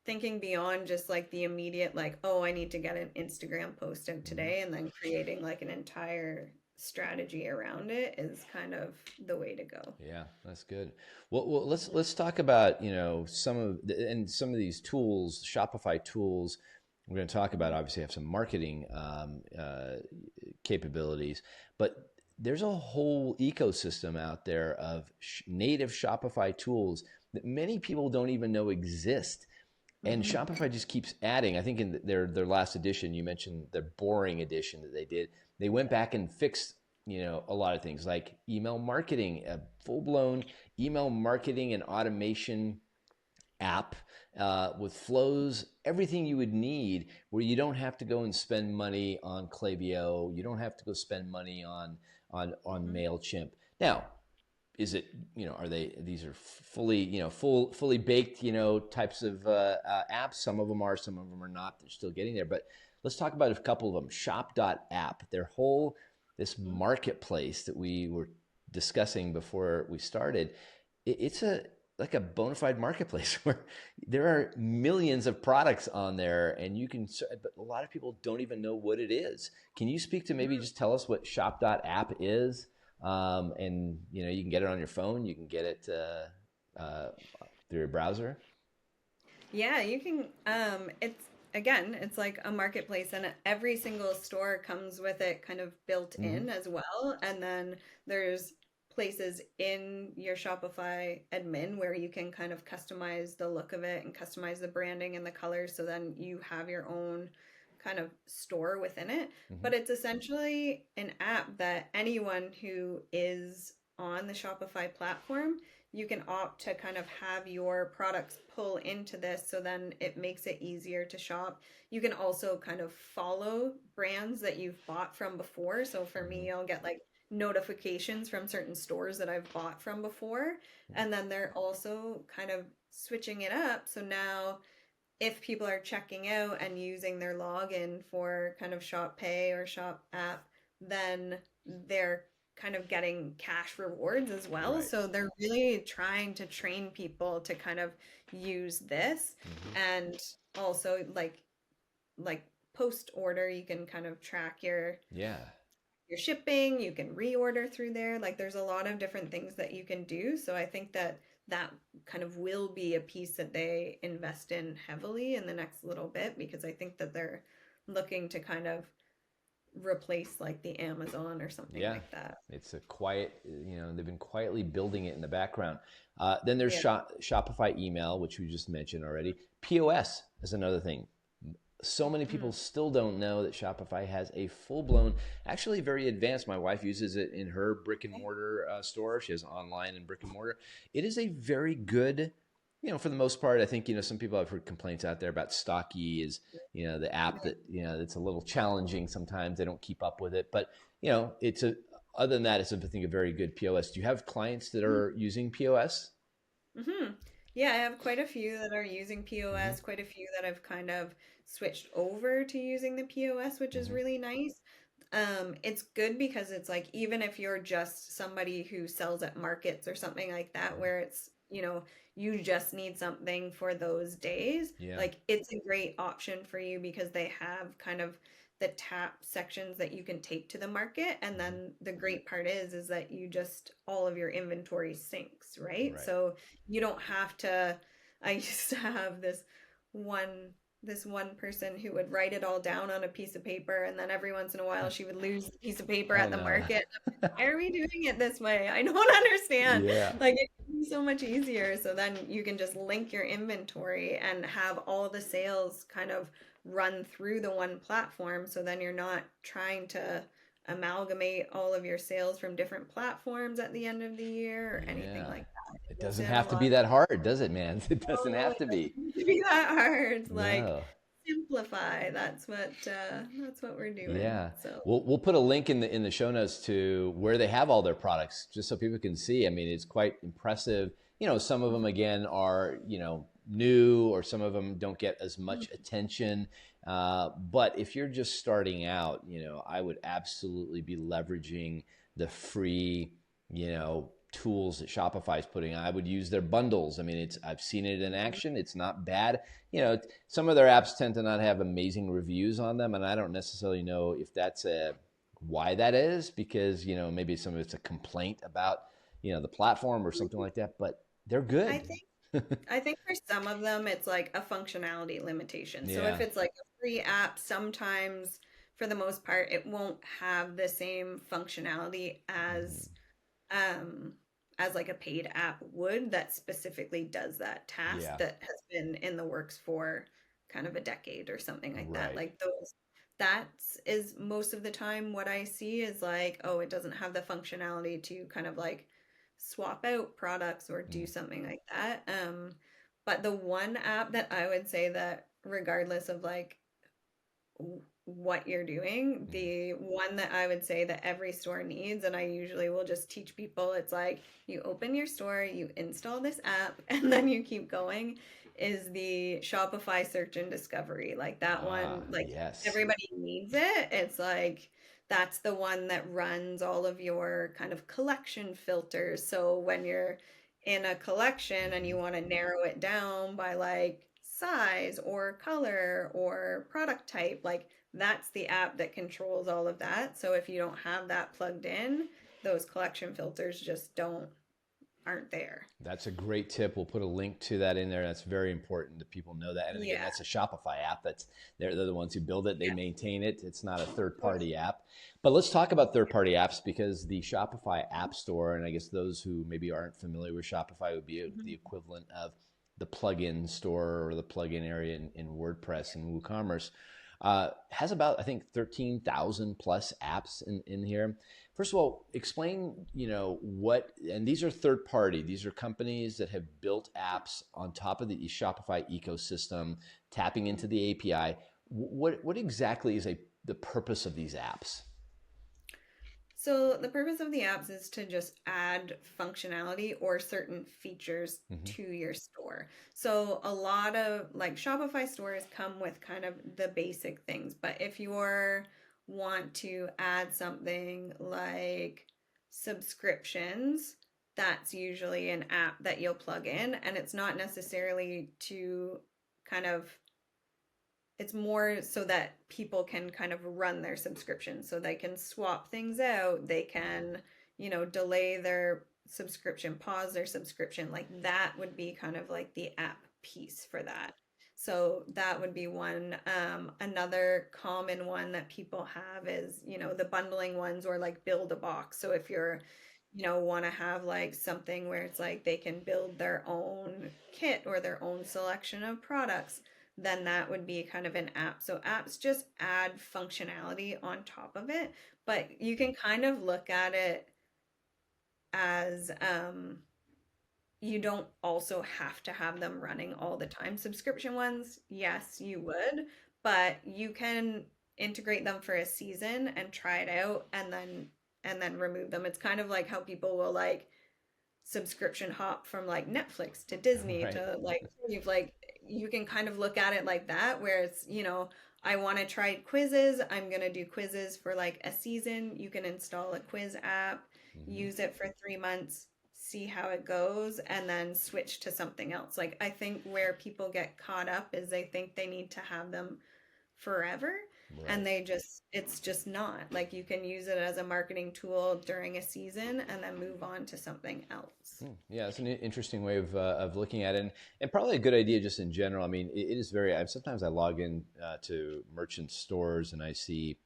thinking beyond just like the immediate, like, oh, I need to get an Instagram post out today, and then creating like an entire strategy around it is kind of the way to go. Yeah, that's good. Well, let's talk about some of these tools, Shopify tools. We're going to talk about, obviously have some marketing capabilities, but there's a whole ecosystem out there of native Shopify tools that many people don't even know exist. And Shopify just keeps adding. I think in their last edition, you mentioned their boring edition that they did. They went back and fixed a lot of things like email marketing, a full-blown email marketing and automation app with flows, everything you would need, where you don't have to go and spend money on Klaviyo, you don't have to go spend money on MailChimp. Now, is it, these are fully, fully baked, types of apps. Some of them are, some of them are not. They're still getting there. But let's talk about a couple of them. Shop.app, this marketplace that we were discussing before we started. It's like a bona fide marketplace where there are millions of products on there, and but a lot of people don't even know what it is. Can you speak to maybe just tell us what Shop.app is? And you can get it on your phone. You can get it through your browser. Yeah, you can. It's like a marketplace, and every single store comes with it kind of built in as well. And then there's places in your Shopify admin where you can kind of customize the look of it and customize the branding and the colors. So then you have your own kind of store within it. But it's essentially an app that anyone who is on the Shopify platform, you can opt to kind of have your products pull into this, so then it makes it easier to shop. You can also kind of follow brands that you've bought from before. So for me, I'll get like notifications from certain stores that I've bought from before. And then they're also kind of switching it up. So now if people are checking out and using their login for kind of Shop Pay or Shop App, then they're kind of getting cash rewards as well. Right. So they're really trying to train people to kind of use this. And also like post order, you can kind of track your shipping, you can reorder through there. Like there's a lot of different things that you can do. So I think that kind of will be a piece that they invest in heavily in the next little bit, because I think that they're looking to kind of replace like the Amazon or something like that. It's a quiet, they've been quietly building it in the background. Then there's Shopify email, which we just mentioned already. POS is another thing. So many people still don't know that Shopify has a full-blown, actually very advanced. My wife uses it in her brick and mortar store. She has online and brick and mortar. It is a very good, for the most part. I think, some people have heard complaints out there about Stocky is, the app that, it's a little challenging sometimes. They don't keep up with it. But, other than that, it's, I think, a very good POS. Do you have clients that are using POS? Yeah, I have quite a few that are using POS, quite a few that have kind of switched over to using the POS, which is really nice. It's good because it's like, even if you're just somebody who sells at markets or something like that, where it's, you just need something for those days, like it's a great option for you, because they have kind of the tap sections that you can take to the market. And then the great part is that all of your inventory syncs, right? So you don't have to. I used to have this one person who would write it all down on a piece of paper, and then every once in a while she would lose the piece of paper at the market. Why are we doing it this way? I don't understand. Like, it can be so much easier. So then you can just link your inventory and have all the sales kind of run through the one platform. So then you're not trying to amalgamate all of your sales from different platforms at the end of the year or anything like that. It doesn't have to be that hard, does it, man? It doesn't have to be. It doesn't be that hard. Like, simplify. That's what we're doing. Yeah. So We'll put a link in the show notes to where they have all their products, just so people can see. I mean, it's quite impressive. Some of them, again, are, new, or some of them don't get as much attention. But if you're just starting out, I would absolutely be leveraging the free, tools that Shopify is putting on. I would use their bundles. I mean, I've seen it in action. It's not bad. Some of their apps tend to not have amazing reviews on them, and I don't necessarily know if that's why that is, because maybe some of it's a complaint about the platform or something like that. But they're good. I think for some of them it's like a functionality limitation. So Yeah. if it's like a free app, sometimes for the most part it won't have the same functionality as like a paid app would, that specifically does that task Yeah. that has been in the works for kind of a decade or something like that. Right. Like that is most of the time what I see is like, oh, it doesn't have the functionality to kind of like swap out products or do something like that. But the one app that I would say that regardless of like what you're doing, the one that I would say that every store needs, and I usually will just teach people, it's like you open your store, you install this app, and then you keep going, is the Shopify search and discovery. Like that one, like yes. everybody needs it. It's like that's the one that runs all of your kind of collection filters. So when you're in a collection and you want to narrow it down by like size or color or product type, like that's the app that controls all of that. So if you don't have that plugged in, those collection filters just aren't there. That's a great tip. We'll put a link to that in there. That's very important that people know that. And again, that's a Shopify app. They're the ones who build it. They maintain it. It's not a third-party app. But let's talk about third-party apps, because the Shopify App Store, and I guess those who maybe aren't familiar with Shopify would be the equivalent of the plugin store or the plugin area in WordPress and WooCommerce. Has about, I think, 13,000 plus apps in here. First of all, explain, what, and these are third party. These are companies that have built apps on top of the Shopify ecosystem, tapping into the API. What exactly is the purpose of these apps? So the purpose of the apps is to just add functionality or certain features to your store. So a lot of like Shopify stores come with kind of the basic things, but if you're want to add something like subscriptions, that's usually an app that you'll plug in, and it's not necessarily to kind of, it's more so that people can kind of run their subscription, so they can swap things out, they can, delay their subscription, pause their subscription. Like that would be kind of like the app piece for that. So that would be one. Another common one that people have is, the bundling ones, or like build a box. So if you're, want to have like something where it's like they can build their own kit or their own selection of products, then that would be kind of an app. So apps just add functionality on top of it, but you can kind of look at it as you don't also have to have them running all the time. Subscription ones, yes, you would, but you can integrate them for a season and try it out and then remove them. It's kind of like how people will like subscription hop from like Netflix to Disney to like you can kind of look at it like that, where it's, I want to try quizzes. I'm going to do quizzes for like a season. You can install a quiz app, use it for 3 months, see how it goes, and then switch to something else. Like I think where people get caught up is they think they need to have them forever. Right. And it's just not. Like you can use it as a marketing tool during a season and then move on to something else. Yeah, it's an interesting way of looking at it, and probably a good idea just in general. I mean, it is sometimes I log in to merchant stores and I see,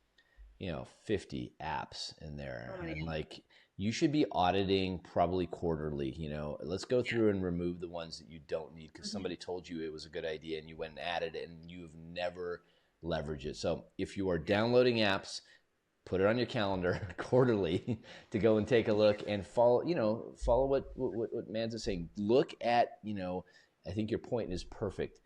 50 apps in there. And I'm like, you should be auditing probably quarterly. Let's go through and remove the ones that you don't need because somebody told you it was a good idea and you went and added it and you've never leveraged it. So if you are downloading apps, put it on your calendar quarterly to go and take a look and follow what Mands is saying. Look at, I think your point is perfect.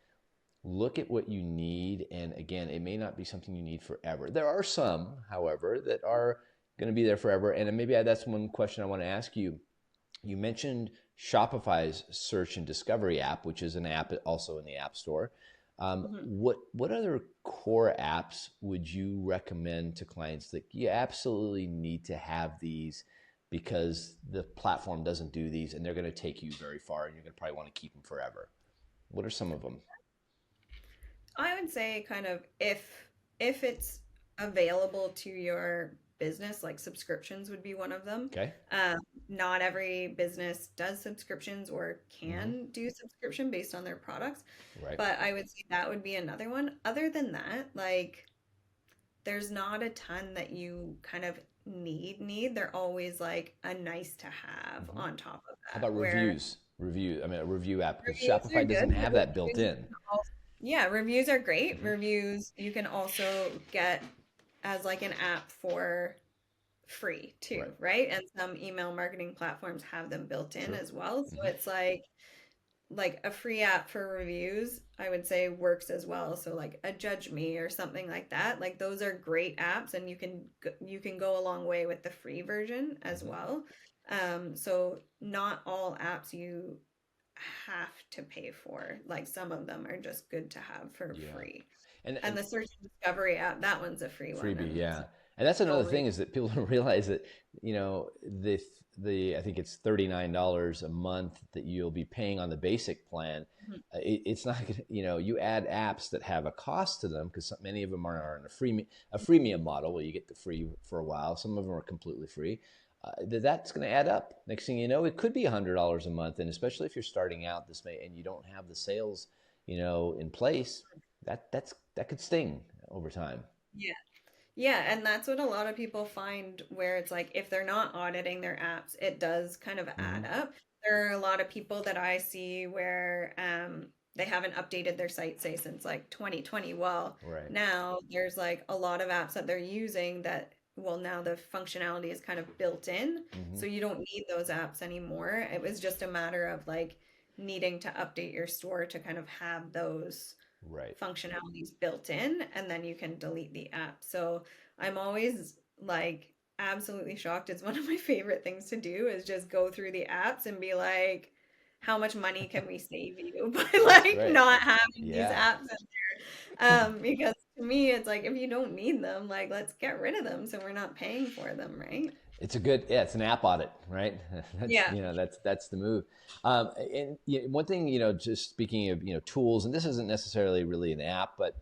Look at what you need. And again, it may not be something you need forever. There are some, however, that are going to be there forever. And maybe that's one question I want to ask you. You mentioned Shopify's search and discovery app, which is an app also in the App Store. Mhm. What other core apps would you recommend to clients that you absolutely need to have these because the platform doesn't do these and they're going to take you very far and you're going to probably want to keep them forever? What are some of them? I would say kind of if it's available to your business, like subscriptions would be one of them. Okay. Um, Not every business does subscriptions or Hmm. can do subscription based on their products, Right. but I would say that would be another one. Other than that, like there's not a ton that you kind of need. They're always like a nice to have Hmm. on top of How that, about where reviews? Review, I mean, a review app, because reviews are Shopify good. doesn't have that built Reviews in. yeah, reviews are great. Hmm. Reviews you can also get as like an app for free too, Right. right? And some email marketing platforms have them built in Sure. as well. So Hmm. it's like a free app for reviews, I would say works as well. So like a Judge Me or something like that. Like those are great apps and you can go a long way with the free version as Hmm. well. So not all apps you have to pay for. Like some of them are just good to have for Yeah. free. And And the search and discovery app, that one's a free one freebie, and yeah. And that's another totally thing is that people don't realize that, the I think it's $39 a month that you'll be paying on the basic plan. Mhm. It's not gonna, you add apps that have a cost to them because many of them are in a freemium model where you get the free for a while. Some of them are completely free. That's going to add up. Next thing you know, it could be $100 a month, and especially if you're starting out and you don't have the sales, in place, that could sting over time. Yeah. Yeah, and that's what a lot of people find where it's like if they're not auditing their apps, it does kind of Hmm. add up. There are a lot of people that I see where they haven't updated their site, say, since like 2020. Well, Right. now there's like a lot of apps that they're using that, well, now the functionality is kind of built in, Hmm. so you don't need those apps anymore. It was just a matter of like needing to update your store to kind of have those Right. functionalities built in and then you can delete the app. So I'm always like absolutely shocked. It's one of my favorite things to do is just go through the apps and be like, how much money can we save you by like Right. not having these Yeah. apps in there? Because to me it's like if you don't need them, like let's get rid of them so we're not paying for them, right? Yeah, it's an app audit, right? That's, Yeah. that's the move. And one thing, just speaking of, tools, and this isn't necessarily really an app, but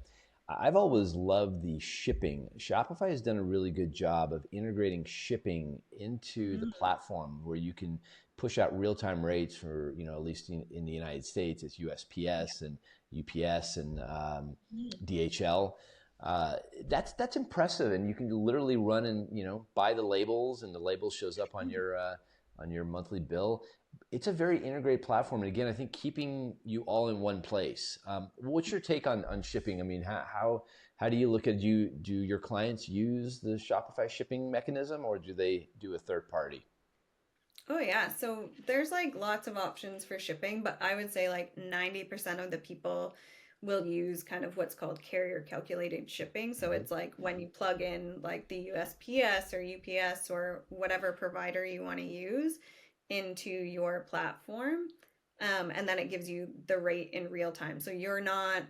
I've always loved the shipping. Shopify has done a really good job of integrating shipping into the Mhm. platform where you can push out real-time rates for, at least in the United States, it's USPS and UPS and Mhm. DHL. uh, that's impressive, and you can literally run and buy the labels, and the label shows up on your monthly bill. It's a very integrated platform, and again, I think keeping you all in one place. What's your take on shipping? I mean, how do you look at you? Do your clients use the Shopify shipping mechanism, or do they do a third party? Oh yeah, so there's like lots of options for shipping, but I would say like 90% of the people will use kind of what's called carrier calculated shipping. So Hmm. it's like when you plug in like the USPS or UPS or whatever provider you want to use into your platform, and then it gives you the rate in real time. So you're not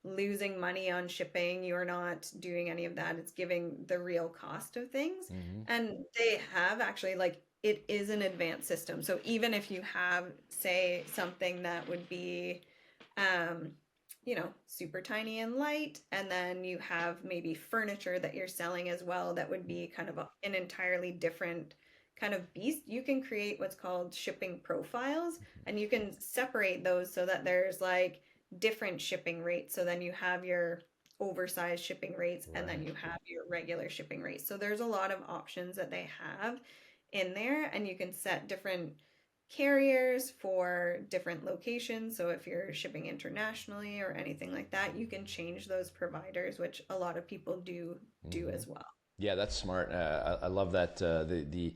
losing money on shipping, you're not doing any of that. It's giving the real cost of things. Hmm. And they have actually like it is an advanced system. So even if you have, say, something that would be, um, super tiny and light, and then you have maybe furniture that you're selling as well, that would be kind of an entirely different kind of beast, you can create what's called shipping profiles, and you can separate those so that there's like different shipping rates. So then you have your oversized shipping rates and then Right. you have your regular shipping rates. So there's a lot of options that they have in there, and you can set different carriers for different locations. So if you're shipping internationally or anything like that, you can change those providers, which a lot of people do Hmm. as well. Yeah, that's smart. I love that, the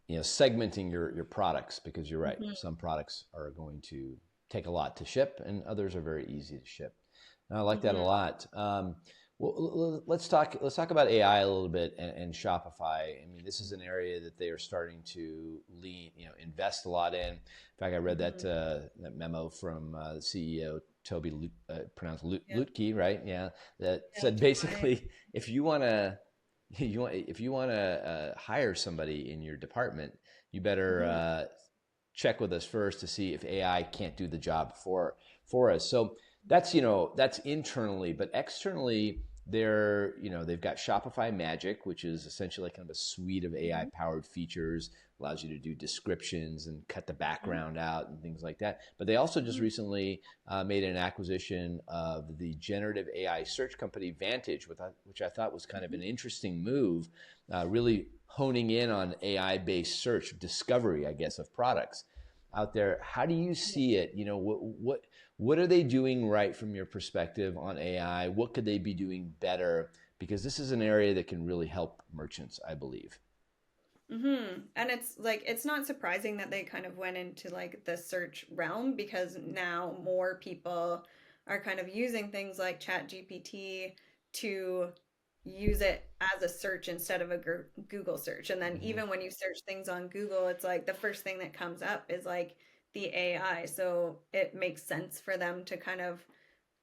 segmenting your products, because you're right. Mhm. Some products are going to take a lot to ship, and others are very easy to ship. And I like that a Mhm. lot. Well, let's talk about AI a little bit and Shopify. I mean, this is an area that they are starting to invest a lot in. In fact, I read that Mm-hmm. that memo from the CEO Toby pronounced Yeah. Lutke, right? Yeah, that Yeah. said Totally. basically, if you want to if you want to hire somebody in your department, you better Mm-hmm. check with us first to see if AI can't do the job for us. So that's internally, but externally they've got Shopify Magic, which is essentially kind of a suite of AI powered features, allows you to do descriptions and cut the background out and things like that. But they also just Mm-hmm. recently made an acquisition of the generative AI search company Vantage, which I thought was kind of an interesting move, really honing in on AI based search discovery, I guess, of products out there. How do you see it? What are they doing right from your perspective on AI? What could they be doing better? Because this is an area that can really help merchants, I believe. And it's like it's not surprising that they kind of went into like the search realm because now more people are kind of using things like ChatGPT to use it as a search instead of a Google search. And then Mm-hmm. even when you search things on Google, it's like the first thing that comes up is like the AI. So it makes sense for them to kind of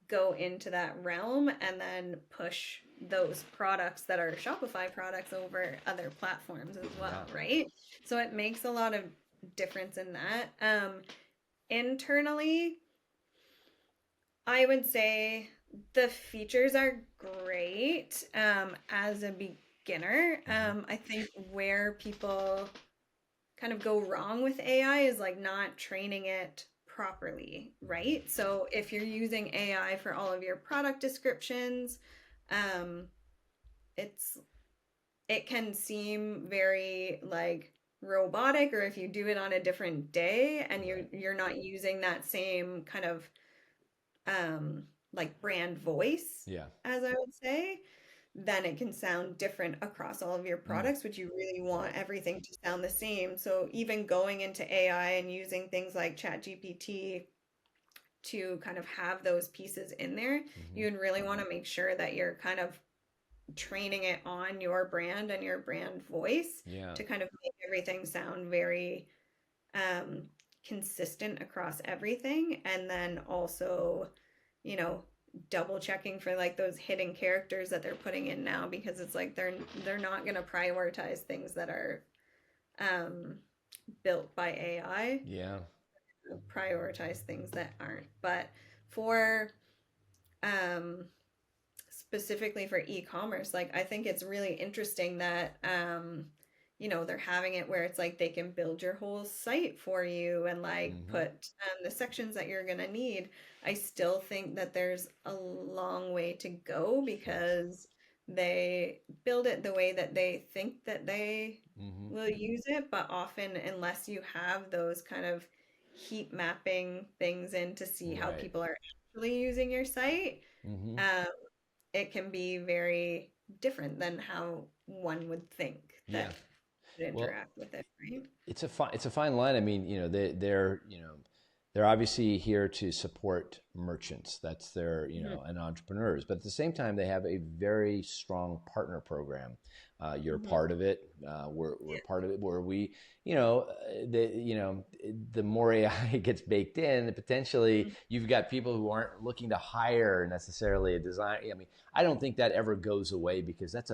go into that realm and then push those products that are Shopify products over other platforms as well, Yeah. right? So it makes a lot of difference in that. Internally, I would say the features are great as a beginner. Mm-hmm. I think where people kind of go wrong with AI is like not training it properly, right? So if you're using AI for all of your product descriptions, um, it's it can seem very like robotic, or if you do it on a different day and you're Right. you're not using that same kind of um like brand voice, Yeah. as I would say, then it can sound different across all of your Mm. products, which you really want Right. everything to sound the same. So even going into AI and using things like ChatGPT to kind of have those pieces in there, Mm-hmm. you would really want to make sure that you're kind of training it on your brand and your brand voice Yeah. to kind of make everything sound very um, consistent across everything. And then also, you know, double checking for like those hidden characters that they're putting in now, because it's like they're not going to prioritize things that are um, built by AI, Yeah. prioritize things that aren't. But for um, specifically for e-commerce, like I think it's really interesting that they're having it where it's like they can build your whole site for you and like Mm-hmm. put the sections that you're going to need. I still think that there's a long way to go Sure. because they build it the way that they think that they Mm-hmm. will use it, but often unless you have those kind of heat mapping things in to see how Right. people are actually using your site, Mm-hmm. um, it can be very different than how one would think Yeah. that would Well, interact with it, right? it's a fine line. I mean, they're obviously here to support merchants. That's their Mhm. and entrepreneurs. But at the same time, they have a very strong partner program. You're a Mhm. part of it. We're Yeah. part of it. Where we the more AI gets baked in, potentially Mhm. you've got people who aren't looking to hire necessarily a design. I mean, I don't think that ever goes away because that's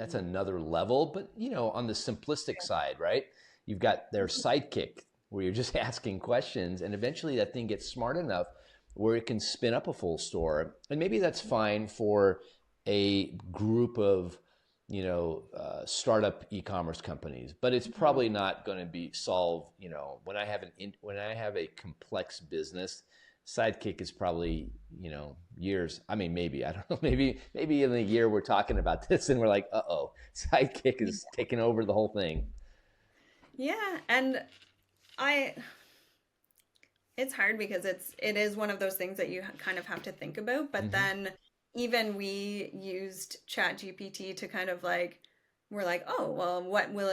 Mhm. another level. But on the simplistic side, right? You've got their Mhm. sidekick where you're just asking questions, and eventually that thing gets smart enough where it can spin up a full store. And maybe that's fine for a group of startup e-commerce companies, but it's Mhm. probably not going to be solved. When I have a complex business, sidekick is probably years. I mean, maybe I don't know. Maybe in a year we're talking about this and we're like, uh-oh, sidekick is taking over the whole thing. Yeah, and I it's hard because it is one of those things that you kind of have to think about, but Mm-hmm. then even we used Chat GPT to kind of like we're like, "Oh, well, what will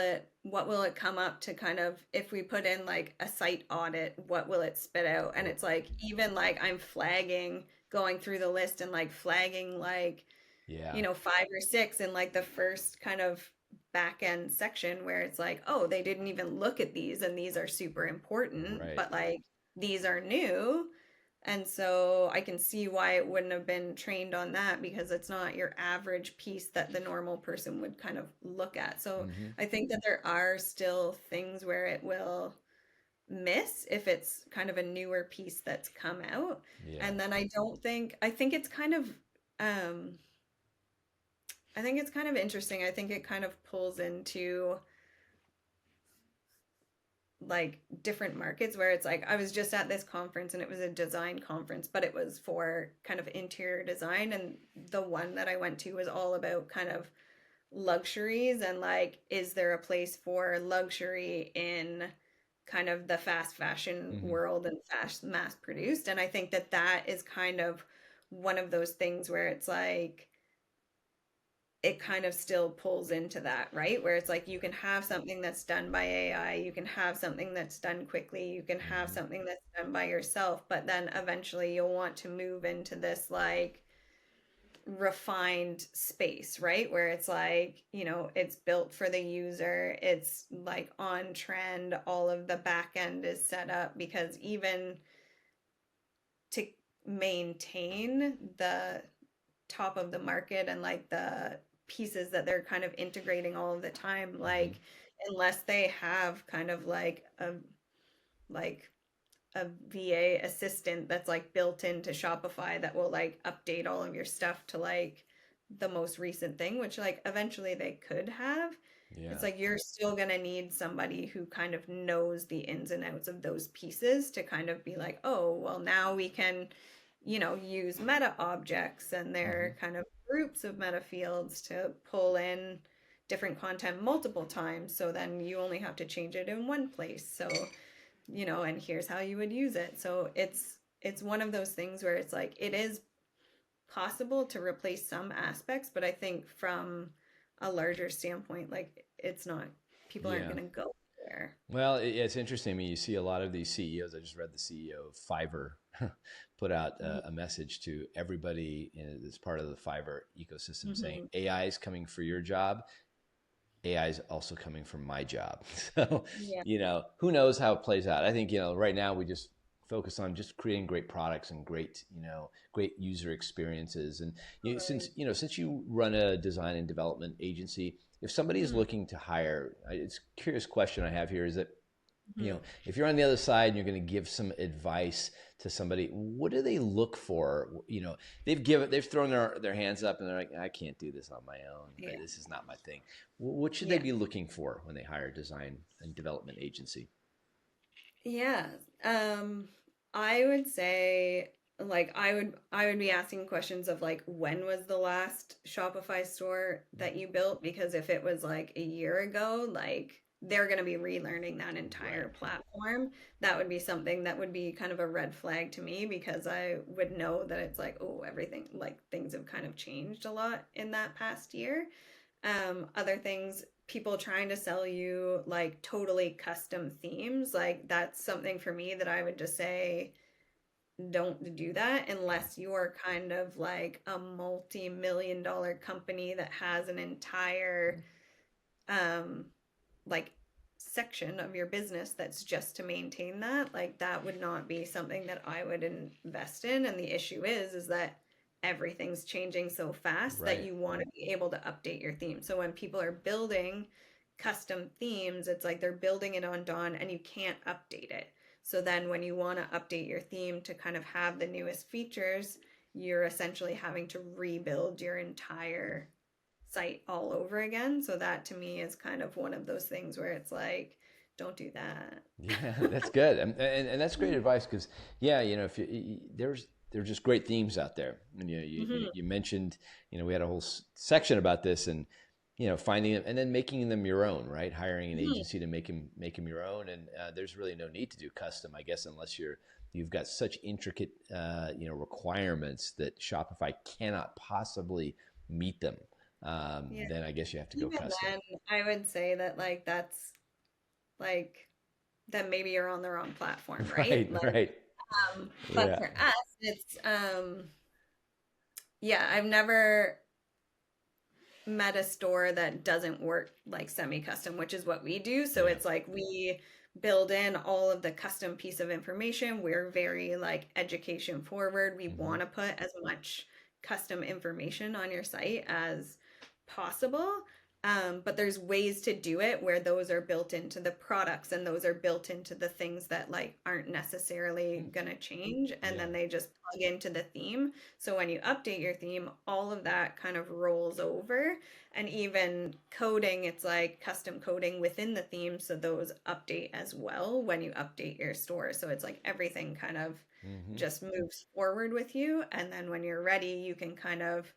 it come up to kind of if we put in like a site audit, what will it spit out?" And it's like even like I'm flagging going through the list and like flagging like Yeah. you know, 5 or 6 in like the first kind of back end section where it's like, oh, they didn't even look at these and these are super important, Right. but like these are new. And so I can see why it wouldn't have been trained on that because it's not your average piece that the normal person would kind of look at. So Hmm. I think that there are still things where it will miss if it's kind of a newer piece that's come out. Yeah. And then I think it's kind of um I think it's kind of interesting. I think it kind of pulls into like different markets where it's like I was just at this conference and it was a design conference, but it was for kind of interior design. And the one that I went to was all about kind of luxuries and like, is there a place for luxury in kind of the fast fashion Hmm. world and fast mass produced? And I think that that is kind of one of those things where it's like, it kind of still pulls into that, right? Where it's like you can have something that's done by AI, you can have something that's done quickly, you can have Hmm. something that's done by yourself, but then eventually you'll want to move into this like refined space, right? Where it's like, you know, it's built for the user, it's like on trend, all of the back end is set up because even to maintain the top of the market and like the pieces that they're kind of integrating all of the time, Hmm. like unless they have kind of like a VA assistant that's like built into Shopify that will like update all of your stuff to like the most recent thing, which like eventually they could have. It's Yeah. like you're still going to need somebody who kind of knows the ins and outs of those pieces to kind of be like, oh, well, now we can, you know, use meta objects and Hmm. their kind of groups of meta fields to pull in different content multiple times. So then you only have to change it in one place. So, you know, and here's how you would use it. So it's one of those things where it's like it is possible to replace some aspects, but I think from a larger standpoint, like it's not, people aren't Yeah. going to go there. Well, it's interesting. I mean, you see a lot of these CEOs. I just read the CEO of Fiverr put out a message to everybody as part of the Fiverr ecosystem saying Mm-hmm. AI is coming for your job. AI is also coming for my job. So, Yeah. who knows how it plays out. I think, right now we just focus on just creating great products and great user experiences. And Totally. since you run a design and development agency, if somebody is Mm-hmm. looking to hire, it's a curious question I have here is that, Mm-hmm. if you're on the other side and you're going to give some advice to somebody, what do they look for? They've thrown their hands up and they're like, I can't do this on my own. Yeah. This is not my thing. What should they Yeah. be looking for when they hire a design and development agency? Yeah. Um, I would say like I would be asking questions of like when was the last Shopify store that you built? Because if it was like a year ago, like they're going to be relearning that Right. entire platform. That would be something that would be kind of a red flag to me because I would know that it's like, oh, everything like things have kind of changed a lot in that past year. Other things, people trying to sell you like totally custom themes, like that's something for me that I would just say don't do that unless you're kind of like a multi-million dollar company that has an entire um like section of your business that's just to maintain that. Like that would not be something that I would invest in. And the issue is that everything's changing so fast that Right. you want to be able to update your theme. So when people are building custom themes, it's like they're building it on Dawn and you can't update it. So then when you want to update your theme to kind of have the newest features, you're essentially having to rebuild your entire site all over again. So that to me is kind of one of those things where it's like, don't do that. Yeah, that's good, and that's great advice because, yeah, if there's just great themes out there, and Hmm. you mentioned, we had a whole section about this, and finding them and then making them your own, right? Hiring an Hmm. agency to make them your own, and there's really no need to do custom, I guess, unless you've got such intricate requirements that Shopify cannot possibly meet them. Yeah. Then I guess you have to go Even custom. then, I would say that like that's like that maybe you're on the wrong platform, right? Right, Like, right, but yeah. for us, it's yeah, I've never. met a store that doesn't work like semi-custom, which is what we do. So it's like we build in all of the custom piece of information. We're very like education forward. We want to put as much custom information on your site as possible. But there's ways to do it where those are built into the products and those are built into the things that like aren't necessarily gonna change, and then they just plug into the theme. So when you update your theme, all of that kind of rolls over. And even coding, it's like custom coding within the theme, so those update as well when you update your store. So it's like everything kind of just moves forward with you, and then when you're ready, you can kind of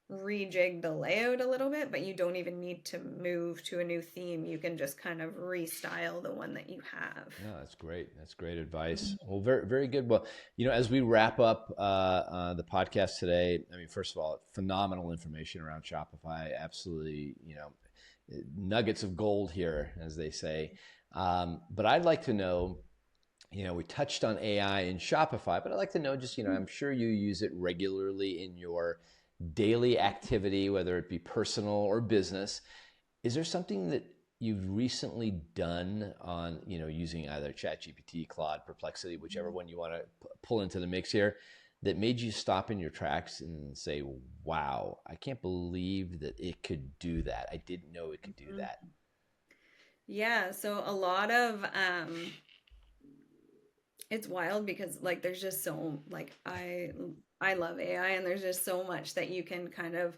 rejig the layout a little bit, but you don't even need to move to a new theme. You can just kind of restyle the one that you have. Yeah, that's great. That's great advice. Well, very, very good. Well, as we wrap up the podcast today, I mean, first of all, phenomenal information around Shopify. Absolutely, nuggets of gold here, as they say. But I'd like to know, we touched on AI in Shopify, but I'd like to know just, I'm sure you use it regularly in your daily activity, whether it be personal or business. Is there something that you've recently done on, using either ChatGPT, Claude, Perplexity, whichever one you want to pull into the mix here, that made you stop in your tracks and say, wow, I can't believe that it could do that. I didn't know it could do that. Yeah. So a lot of, it's wild because like, there's just so like, I love AI, and there's just so much that you can kind of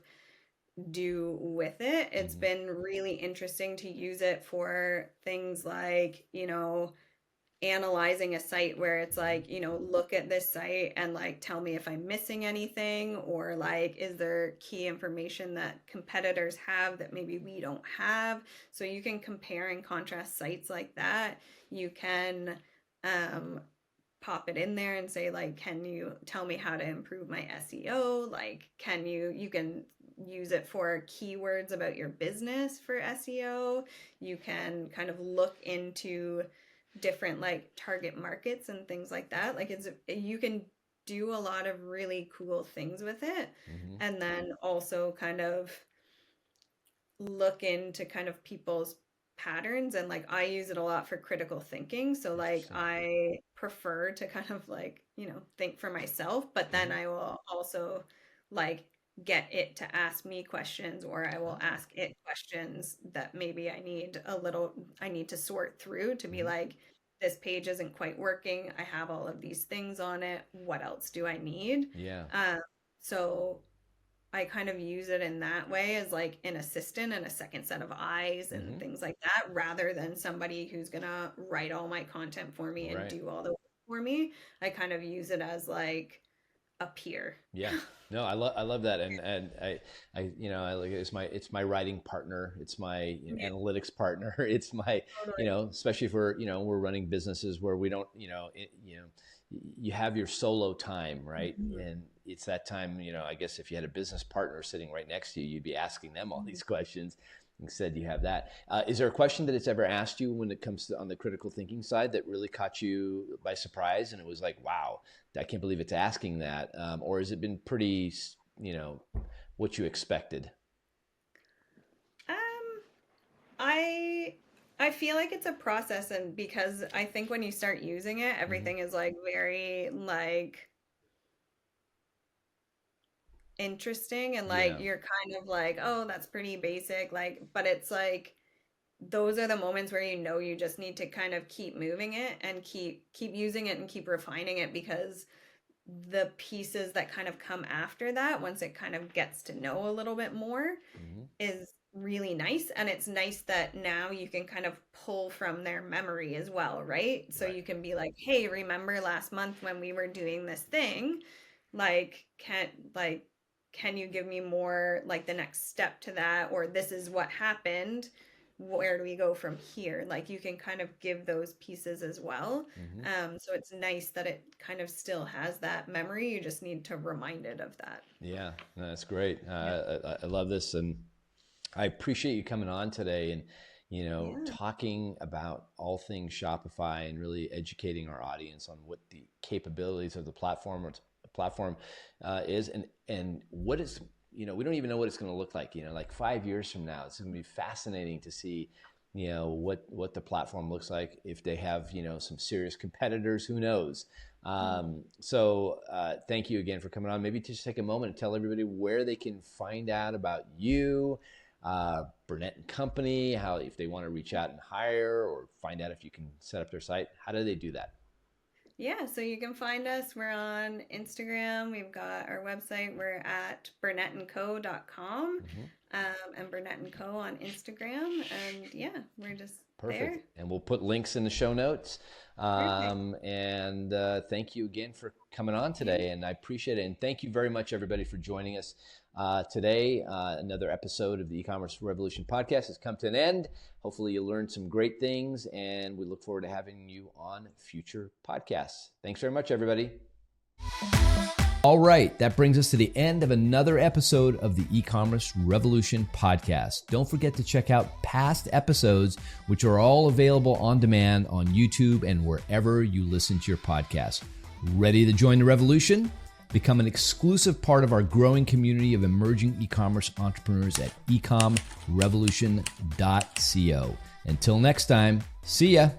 do with it. It's been really interesting to use it for things like, analyzing a site where it's like, look at this site and like tell me if I'm missing anything, or like, is there key information that competitors have that maybe we don't have? So you can compare and contrast sites like that. You can pop it in there and say like, can you tell me how to improve my SEO? Like, you can use it for keywords about your business for SEO. You can kind of look into different like target markets and things like that. Like you can do a lot of really cool things with it. And then also kind of look into kind of people's patterns, and like I use it a lot for critical thinking. So like I prefer to kind of like think for myself, but then I will also like get it to ask me questions, or I will ask it questions that maybe I need to sort through to be like, this page isn't quite working, I have all of these things on it, what else do I need? So I kind of use it in that way as like an assistant and a second set of eyes and things like that, rather than somebody who's gonna write all my content for me and do all the work for me. I kind of use it as like a peer. Yeah, no, I love that, and I like it's my writing partner, it's my analytics partner, it's my especially for we're running businesses where we don't you have your solo time, right? And it's that time, I guess if you had a business partner sitting right next to you, you'd be asking them all these questions. Instead, you have that. Is there a question that it's ever asked you when it comes to on the critical thinking side that really caught you by surprise, and it was like, wow, I can't believe it's asking that? Or has it been pretty, what you expected? I feel like it's a process, and because I think when you start using it, everything is like very like interesting, and like you're kind of like, oh, that's pretty basic, like, but it's like those are the moments where you just need to kind of keep moving it and keep using it and keep refining it, because the pieces that kind of come after that, once it kind of gets to know a little bit more, is really nice. And it's nice that now you can kind of pull from their memory as well, right? So you can be like, hey, remember last month when we were doing this thing? Like, can you give me more, like the next step to that? Or this is what happened, where do we go from here? Like you can kind of give those pieces as well. So it's nice that it kind of still has that memory. You just need to remind it of that. Yeah, no, that's great. I love this, and I appreciate you coming on today and talking about all things Shopify and really educating our audience on what the capabilities of the platform is, and what is we don't even know what it's going to look like, like 5 years from now. It's going to be fascinating to see, what the platform looks like. If they have, some serious competitors, who knows? So thank you again for coming on. Maybe just take a moment and tell everybody where they can find out about you, Burnette Company, how, if they want to reach out and hire or find out if you can set up their site, how do they do that? Yeah, so you can find us. We're on Instagram. We've got our website. We're at burnetteco.com and Burnette Co on Instagram. And yeah, we're just perfect there. And we'll put links in the show notes. And thank you again for coming on today. And I appreciate it. And thank you very much, everybody, for joining us today. Another episode of the E-Commerce Revolution Podcast has come to an end. Hopefully you learned some great things, and we look forward to having you on future podcasts. Thanks very much, everybody. All right, that brings us to the end of another episode of the E-Commerce Revolution Podcast. Don't forget to check out past episodes, which are all available on demand on YouTube and wherever you listen to your podcast. Ready to join the revolution? Become an exclusive part of our growing community of emerging e-commerce entrepreneurs at ecomrevolution.co. Until next time, see ya.